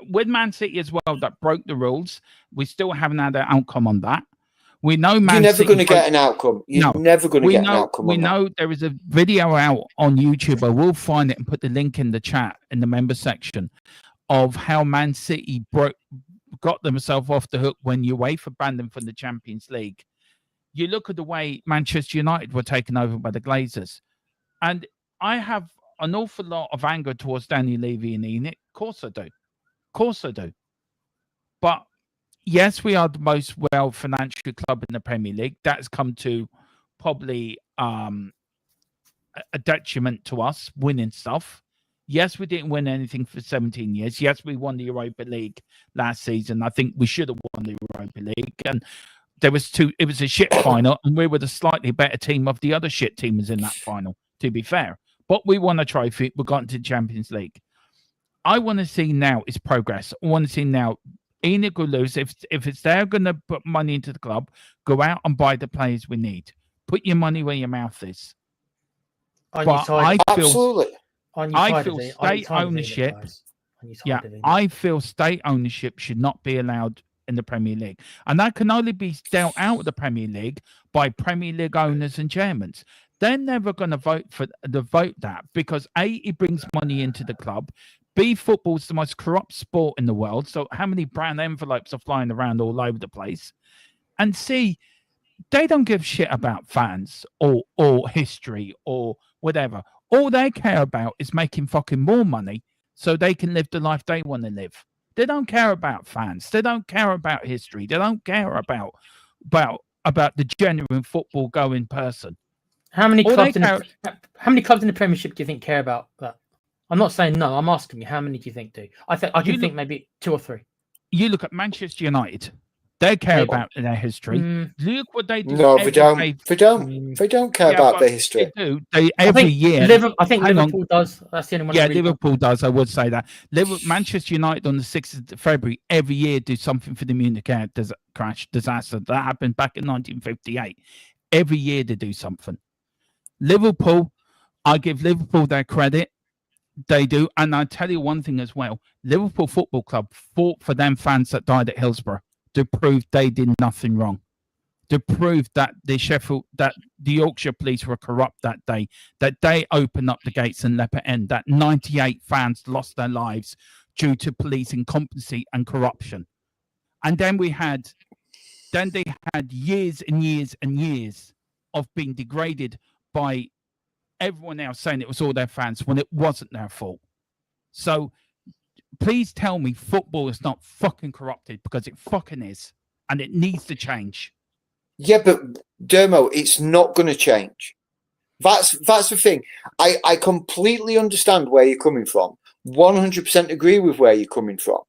with Man City as well, that broke the rules. We still haven't had an outcome on that. We know Man You're never City going to get an outcome. You're never going to get an outcome. We know there is a video out on YouTube. I will find it and put the link in the chat in the member section of how Man City got themselves off the hook when UEFA banned them from the Champions League. You look at the way Manchester United were taken over by the Glazers. And I have an awful lot of anger towards Daniel Levy and Enid. Of course I do. Of course I do. But yes, we are the most well financial club in the Premier League. That's come to probably a detriment to us winning stuff. Yes, we didn't win anything for 17 years. Yes, we won the Europa League last season. I think we should have won the Europa League. And it was a shit final, and we were the slightly better team of the other shit teams in that final, to be fair. But we won a trophy. We got into the Champions League. I want to see now is progress. I want to see now Enid Goulouz, if it's they're going to put money into the club, go out and buy the players we need. Put your money where your mouth is. Absolutely. I feel state ownership. I feel state ownership should not be allowed in the Premier League, and that can only be dealt out of the Premier League by Premier League owners and chairmen. They're never going to vote that because A, it brings money into the club. B, football's the most corrupt sport in the world. So how many brown envelopes are flying around all over the place? And C, they don't give shit about fans or history or whatever. All they care about is making fucking more money so they can live the life they want to live. They don't care about fans. They don't care about history. They don't care about the genuine football going person. How many clubs in the Premiership do you think care about that? I'm not saying no. I'm asking you, how many do you think do? I think maybe 2 or 3. You look at Manchester United. They care about their history. Look what they do. No, they don't. They don't care about their history. They do. Every year. I think Liverpool does. That's the only one. Yeah, Liverpool does. I would say that. Manchester United on the 6th of February every year do something for the Munich Air crash disaster. That happened back in 1958. Every year they do something. Liverpool, I give Liverpool their credit. They do. And I tell you one thing as well. Liverpool Football Club fought for them fans that died at Hillsborough to prove they did nothing wrong, to prove that the Yorkshire police were corrupt that day, that they opened up the gates and let it end, that 98 fans lost their lives due to police incompetency and corruption. And then they had years and years and years of being degraded by everyone else saying it was all their fans when it wasn't their fault. So please tell me football is not fucking corrupted, because it fucking is, and it needs to change. Yeah, but Dermo, it's not going to change. That's the thing. I completely understand where you're coming from. 100% agree with where you're coming from.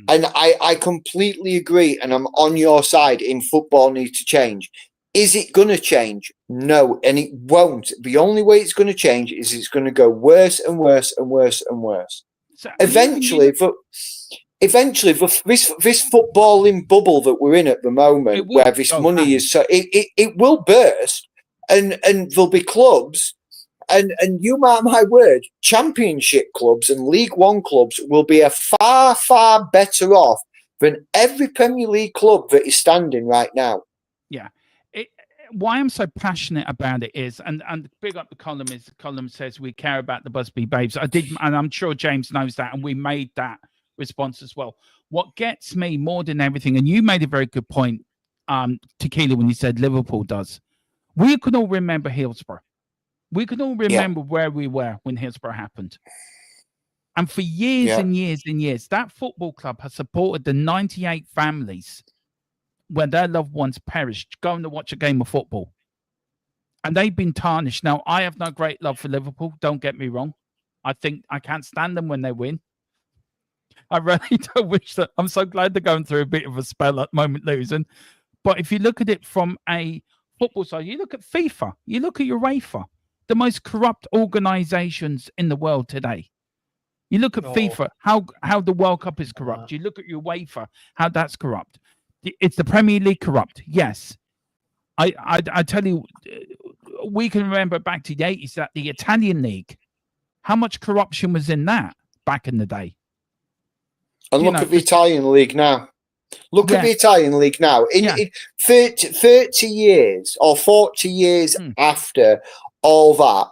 And I completely agree, and I'm on your side in football needs to change. Is it going to change? No, and it won't. The only way it's going to change is it's going to go worse and worse and worse and worse. So eventually, this footballing bubble that we're in at the moment, where this money is, so it will burst, and there'll be clubs, and you mark my word, Championship clubs and League One clubs will be a far better off than every Premier League club that is standing right now. Yeah. Why I'm so passionate about it is, and big up the column is, the column says we care about the Busby Babes. I did, and I'm sure James knows that, and we made that response as well. What gets me more than everything, and you made a very good point, Tequila, when you said Liverpool does. We can all remember Hillsborough. We can all remember where we were when Hillsborough happened. And for years Yeah. and years and years, that football club has supported the 98 families when their loved ones perished going to watch a game of football. And they've been tarnished. Now, I have no great love for Liverpool. Don't get me wrong. I think I can't stand them when they win. I really don't wish that. I'm so glad they're going through a bit of a spell at the moment, losing. But if you look at it from a football side, you look at FIFA, you look at UEFA, the most corrupt organizations in the world today. You look at FIFA, how the World Cup is corrupt. You look at UEFA, how that's corrupt. It's the Premier League corrupt. Yes. I tell you, we can remember back to the 80s that the Italian league, how much corruption was in that back in the day. And look at the Italian league now. Look at the Italian league now. In 30 years or 40 years after all that,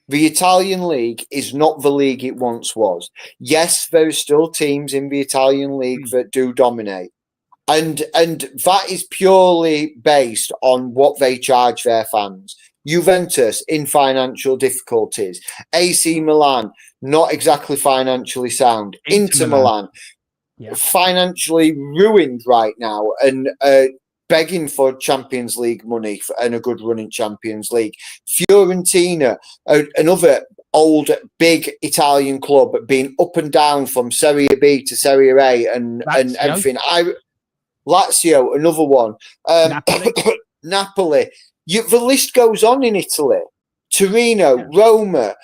the Italian league is not the league it once was. Yes, there are still teams in the Italian league that do dominate. And that is purely based on what they charge their fans. Juventus in financial difficulties. AC Milan, not exactly financially sound. Inter Milan. Financially ruined right now and begging for Champions League money and a good run in Champions League. Fiorentina, another old big Italian club, being up and down from Serie B to Serie A and everything. Lazio, another one. Napoli. The list goes on in Italy. Torino, Roma,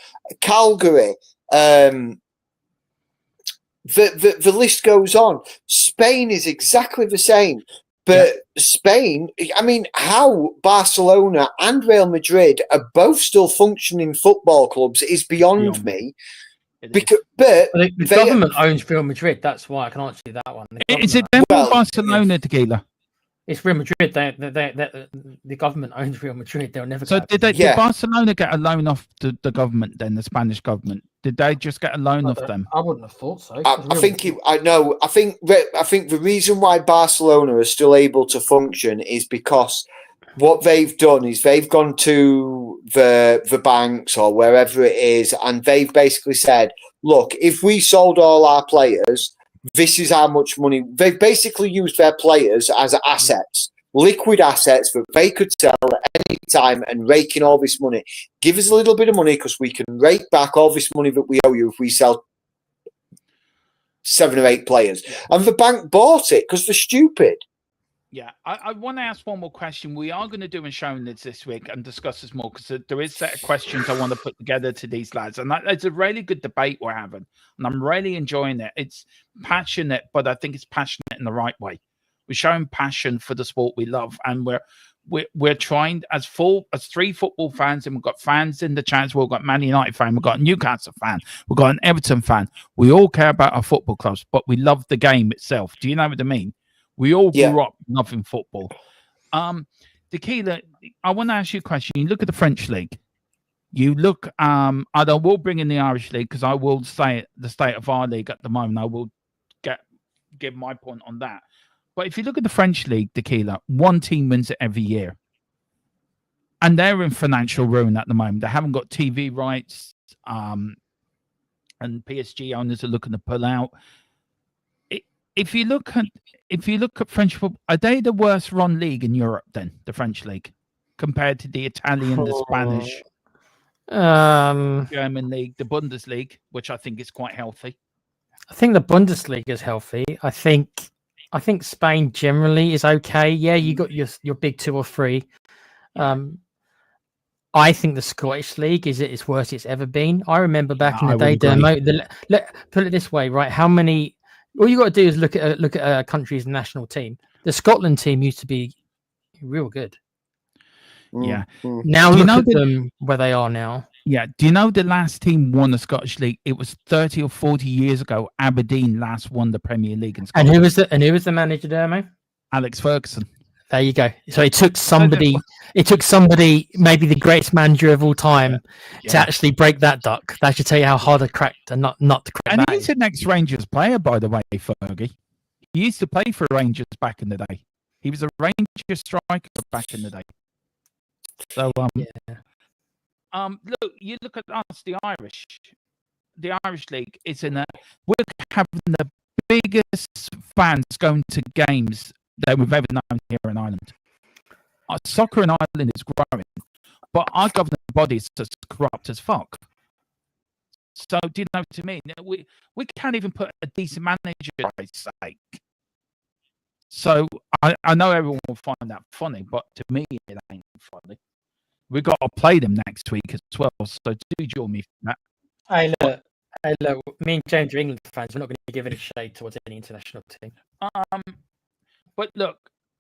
Calgary. The list goes on. Spain is exactly the same. But Spain, I mean, how Barcelona and Real Madrid are both still functioning football clubs is beyond me. Because, but the government owns Real Madrid. That's why I can answer you that one. Is it them or Barcelona, Tequila? It's Real Madrid. The government owns Real Madrid. They'll never. So did Barcelona get a loan off the government then, the Spanish government? Did they just get a loan off them? I wouldn't have thought so. I think the reason why Barcelona is still able to function is because what they've done is they've gone to the banks or wherever it is, and they've basically said, look, if we sold all our players, this is how much money. They've basically used their players as assets, liquid assets that they could sell at any time and rake in all this money. Give us a little bit of money because we can rake back all this money that we owe you if we sell 7 or 8 players. And the bank bought it because they're stupid. Yeah, I want to ask one more question. We are going to do a show this week and discuss this more because there is a set of questions I want to put together to these lads. And it's a really good debate we're having. And I'm really enjoying it. It's passionate, but I think it's passionate in the right way. We're showing passion for the sport we love. And we're trying, as 3 football fans, and we've got fans in the chat as well. We've got Man United fan, we've got a Newcastle fan, we've got an Everton fan. We all care about our football clubs, but we love the game itself. Do you know what I mean? We all grew up loving football. Tequila, I want to ask you a question. You look at the French league. You look, I will bring in the Irish league because I will say the state of our league at the moment. I will give my point on that. But if you look at the French league, Tequila, one team wins it every year. And they're in financial ruin at the moment. They haven't got TV rights. And PSG owners are looking to pull out. If you look at French football, are they the worst run league in Europe then, the French league, compared to the Italian, the Spanish, German league, the Bundesliga, which I think is quite healthy? I think the Bundesliga is healthy. I think Spain generally is okay. Yeah, you got your big 2 or 3. I think the Scottish league is its worst it's ever been. I remember back in the day, put it this way, right? How many? All you got to do is look at a country's national team. The Scotland team used to be real good. Yeah. Now look at them where they are now. Yeah. Do you know the last team won the Scottish League? It was 30 or 40 years ago. Aberdeen last won the Premier League in Scotland. And who was the manager there, mate? Alex Ferguson. There you go. So it took somebody, maybe the greatest manager of all time, to actually break that duck. That should tell you how hard a crack to not to crack. And that he's an ex-Rangers player, by the way, Fergie. He used to play for Rangers back in the day. He was a Rangers striker back in the day. So look, you look at us, the Irish. the Irish League is in a we're having the biggest fans going to games that we've ever known here in Ireland. Soccer in Ireland is growing, but our governing body is just corrupt as fuck. So, do you know what I mean? We can't even put a decent manager, for Christ's sake. So, I know everyone will find that funny, but to me, it ain't funny. We've got to play them next week as well, so do join me for that. Hey, look, me and James are England fans. We're not going to give any shade towards any international team. But look,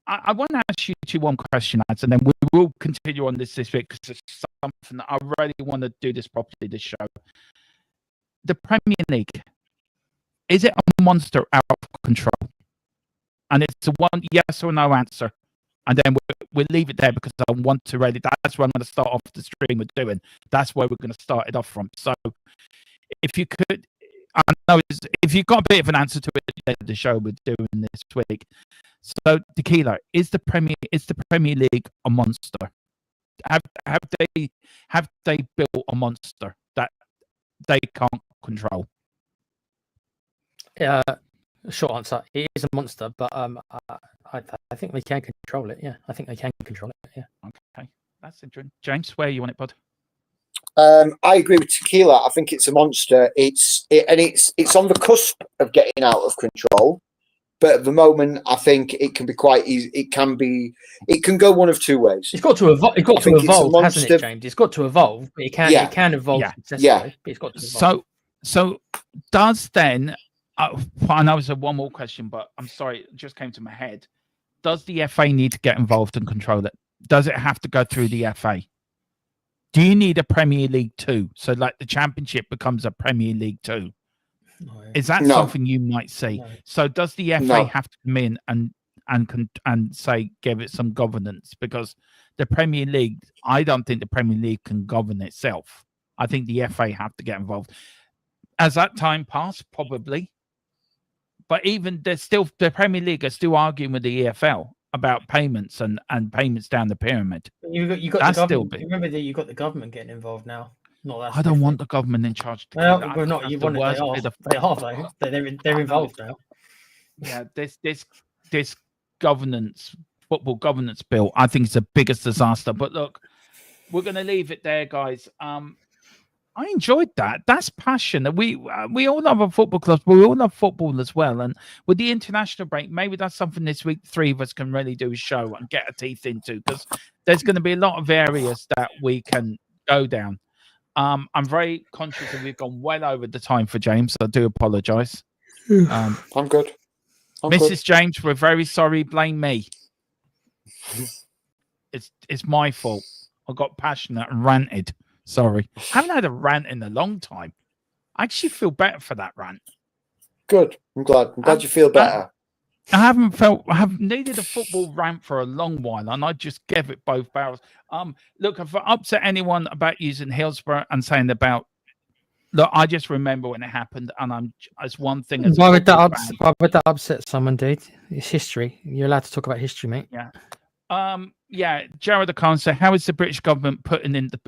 I want to ask you two one question, lads, and then we will continue on this week because it's something that I really want to do this properly, this show. The Premier League, is it a monster out of control? And it's a one yes or no answer. And then we'll leave it there because I want to really, that's where I'm going to start off the stream with doing. That's where we're going to start it off from. So if you could, I know if you've got a bit of an answer to it, the show we're doing this week. So Tequila, is the Premier League a monster? Have they built a monster that they can't control? Yeah, short answer: it is a monster, but I think they can control it. Yeah, I think they can control it. Yeah. Okay, that's interesting. James, where you want it, bud? I agree with Tequila. I think it's a monster. It's on the cusp of getting out of control. But at the moment, I think it can be quite easy. It can go one of two ways. It's got to evolve. It's got to evolve, hasn't it, James? It's got to evolve. But it can evolve successfully. But it's got to evolve. So does then? I know it's one more question, but I'm sorry, it just came to my head. Does the FA need to get involved and control it? Does it have to go through the FA? Do you need a Premier League 2? So like the Championship becomes a Premier League 2? Is that something you might see? No. So does the FA have to come in and say give it some governance? Because the Premier League, I don't think the Premier League can govern itself. I think the FA have to get involved. As that time passed, probably. But even the Premier League are still arguing with the EFL about payments and payments down the pyramid. You got the government. Remember that you got the government getting involved now. I don't want the government in charge. Well, we're not. You want it? They are though. They're involved now. Yeah, this governance, football governance bill, I think it's the biggest disaster. But look, we're going to leave it there, guys. I enjoyed that. That's passion. We all love our football clubs, but we all love football as well. And with the international break, maybe that's something this week three of us can really do a show and get our teeth into, because there's going to be a lot of areas that we can go down. I'm very conscious that we've gone well over the time for James. So I do apologise. I'm good. Mrs. James, we're very sorry. Blame me. It's my fault. I got passionate and ranted. Sorry. I haven't had a rant in a long time. I actually feel better for that rant. Good. I'm glad you feel better. I haven't needed a football rant for a long while, and I just gave it both barrels. Look, if I upset anyone about using Hillsborough and saying about, look, I just remember when it happened, and it's one thing. Why would that upset someone, dude? It's history. You're allowed to talk about history, mate. Yeah. Jared O'Connor said, how is the British government putting into the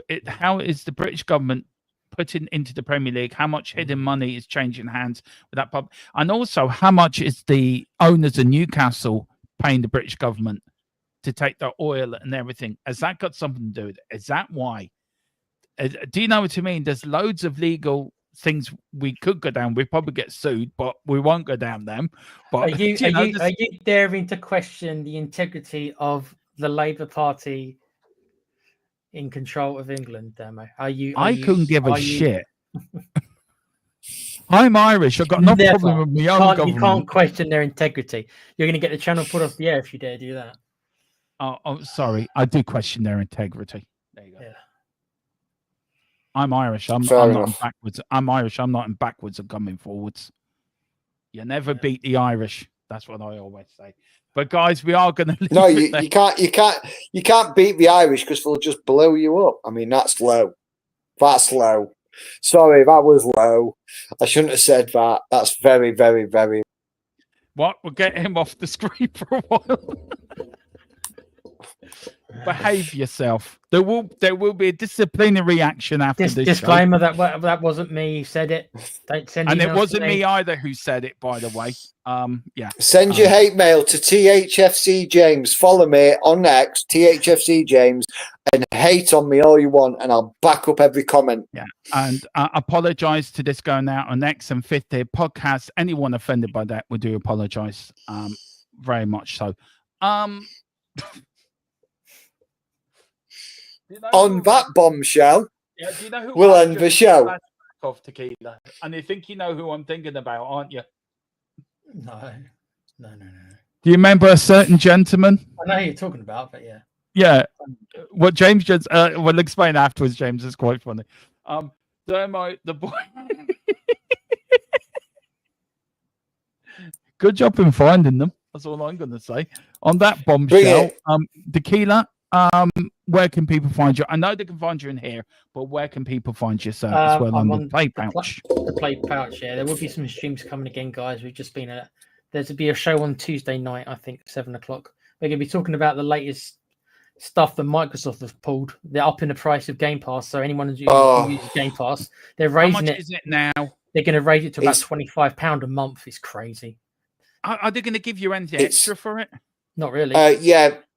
Premier League? How much hidden money is changing hands with that pub? And also, how much is the owners of Newcastle paying the British government to take their oil and everything? Has that got something to do with it? Is that why? Do you know what I mean? There's loads of legal things we could go down. We probably get sued, but we won't go down them. But are you daring to question the integrity of the Labour Party in control of England, Damo? I couldn't give a shit. I'm Irish. I've got no problem with my own government. You can't question their integrity. You're going to get the channel put off the air if you dare do that. Oh, sorry. I do question their integrity. There you go. Yeah. I'm Irish. I'm not in backwards. I'm Irish. I'm not in backwards and coming forwards. You never beat the Irish. That's what I always say. But guys, we are going to. No, you can't beat the Irish because they'll just blow you up. I mean, that's low. That's low. Sorry, that was low. I shouldn't have said that. That's very, very, very. What? We'll get him off the screen for a while. behave yourself. There will be a disciplinary action after this Disclaimer that wasn't me who said it. Don't send and it emails wasn't to me either who said it, by the way. Yeah. Send your hate mail to THFC James. Follow me on X, THFC James, and hate on me all you want, and I'll back up every comment. Yeah. And apologize to this going out on X and Fifth Day podcast. Anyone offended by that, we do apologize. Very much so. On that bombshell, yeah, do you know who we'll end the show. Of tequila, and you think you know who I'm thinking about, aren't you? No. Do you remember a certain gentleman? I know who you're talking about, but yeah. Yeah. What James just we'll explain afterwards, James. It's quite funny. The boy. Good job in finding them. That's all I'm gonna say. On that bombshell, tequila. Where can people find you? I know they can find you in here, but where can people find you, sir, as well on the Play Pouch? The Play Pouch, yeah. There will be some streams coming again, guys. We've just been there's be a show on Tuesday night, I think, 7 o'clock. We're going to be talking about the latest stuff that Microsoft have pulled. They're upping the price of Game Pass, so anyone who uses Game Pass, they're raising How much is it now? They're going to raise it to about £25 a month. It's crazy. Are they going to give you anything extra for it? Not really.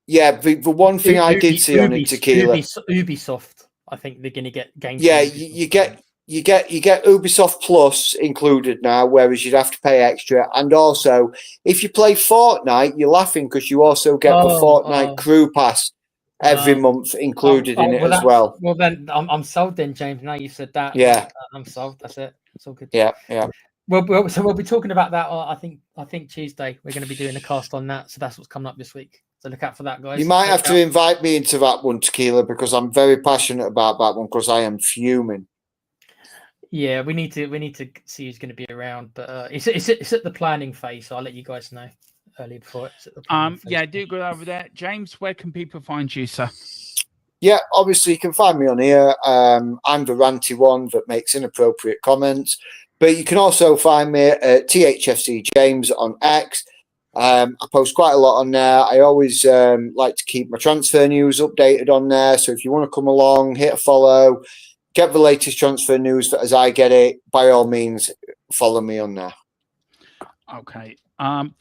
Yeah, the one thing I did see on it, tequila, Ubisoft. I think they're going to get games. Yeah, you get Ubisoft Plus included now, whereas you'd have to pay extra. And also, if you play Fortnite, you're laughing because you also get the Fortnite Crew Pass every month included in it as well. Well, then I'm sold. Then James, now you said that, yeah, I'm sold. That's it. It's all good. Yeah. So we'll be talking about that. I think Tuesday we're going to be doing a cast on that. So that's what's coming up this week. So look out for that, guys. You might have to invite me into that one, tequila, because I'm very passionate about that one because I am fuming. Yeah, we need to see who's going to be around, but it's at the planning phase. So I'll let you guys know early before it's at the planning phase. Yeah, do go over there, James. Where can people find you, sir? Yeah, obviously you can find me on here. I'm the ranty one that makes inappropriate comments, but you can also find me at THFC James on X. I post quite a lot on there. I always like to keep my transfer news updated on there. So if you want to come along, hit a follow, get the latest transfer news as I get it, by all means, follow me on there. Okay.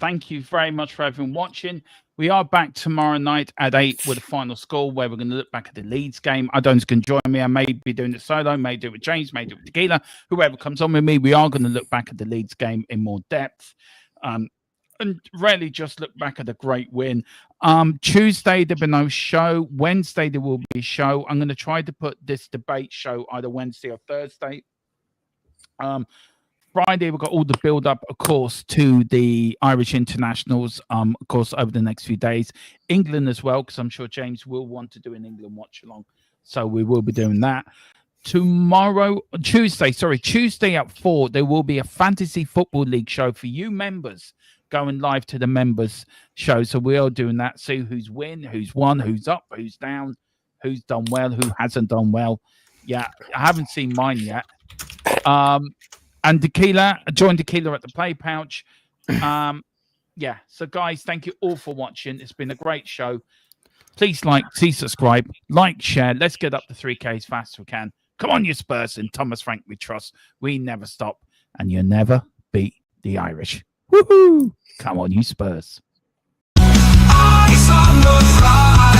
Thank you very much for everyone watching. We are back tomorrow night at 8 with the final score where we're going to look back at the Leeds game. Adonis can join me. I may be doing it solo, may do it with James, may do it with Tequila. Whoever comes on with me, we are going to look back at the Leeds game in more depth. And really just look back at a great win. Tuesday, there'll be no show. Wednesday, there will be a show. I'm going to try to put this debate show either Wednesday or Thursday. Friday, we've got all the build-up, of course, to the Irish internationals, of course, over the next few days. England as well, because I'm sure James will want to do an England watch-along. So we will be doing that. Tuesday at 4, there will be a Fantasy Football League show for you members, going live to the members show. So we are doing that. See who's won, who's up, who's down, who's done well, who hasn't done well. Yeah, I haven't seen mine yet. And Tequila, join Tequila at the Play Pouch. Yeah, so guys, thank you all for watching. It's been a great show. Please like, please subscribe, like, share. Let's get up to 3K as fast as we can. Come on, you Spurs. And Thomas Frank, we trust. We never stop. And you never beat the Irish. Woohoo! Come on, you Spurs. Eyes on the prize.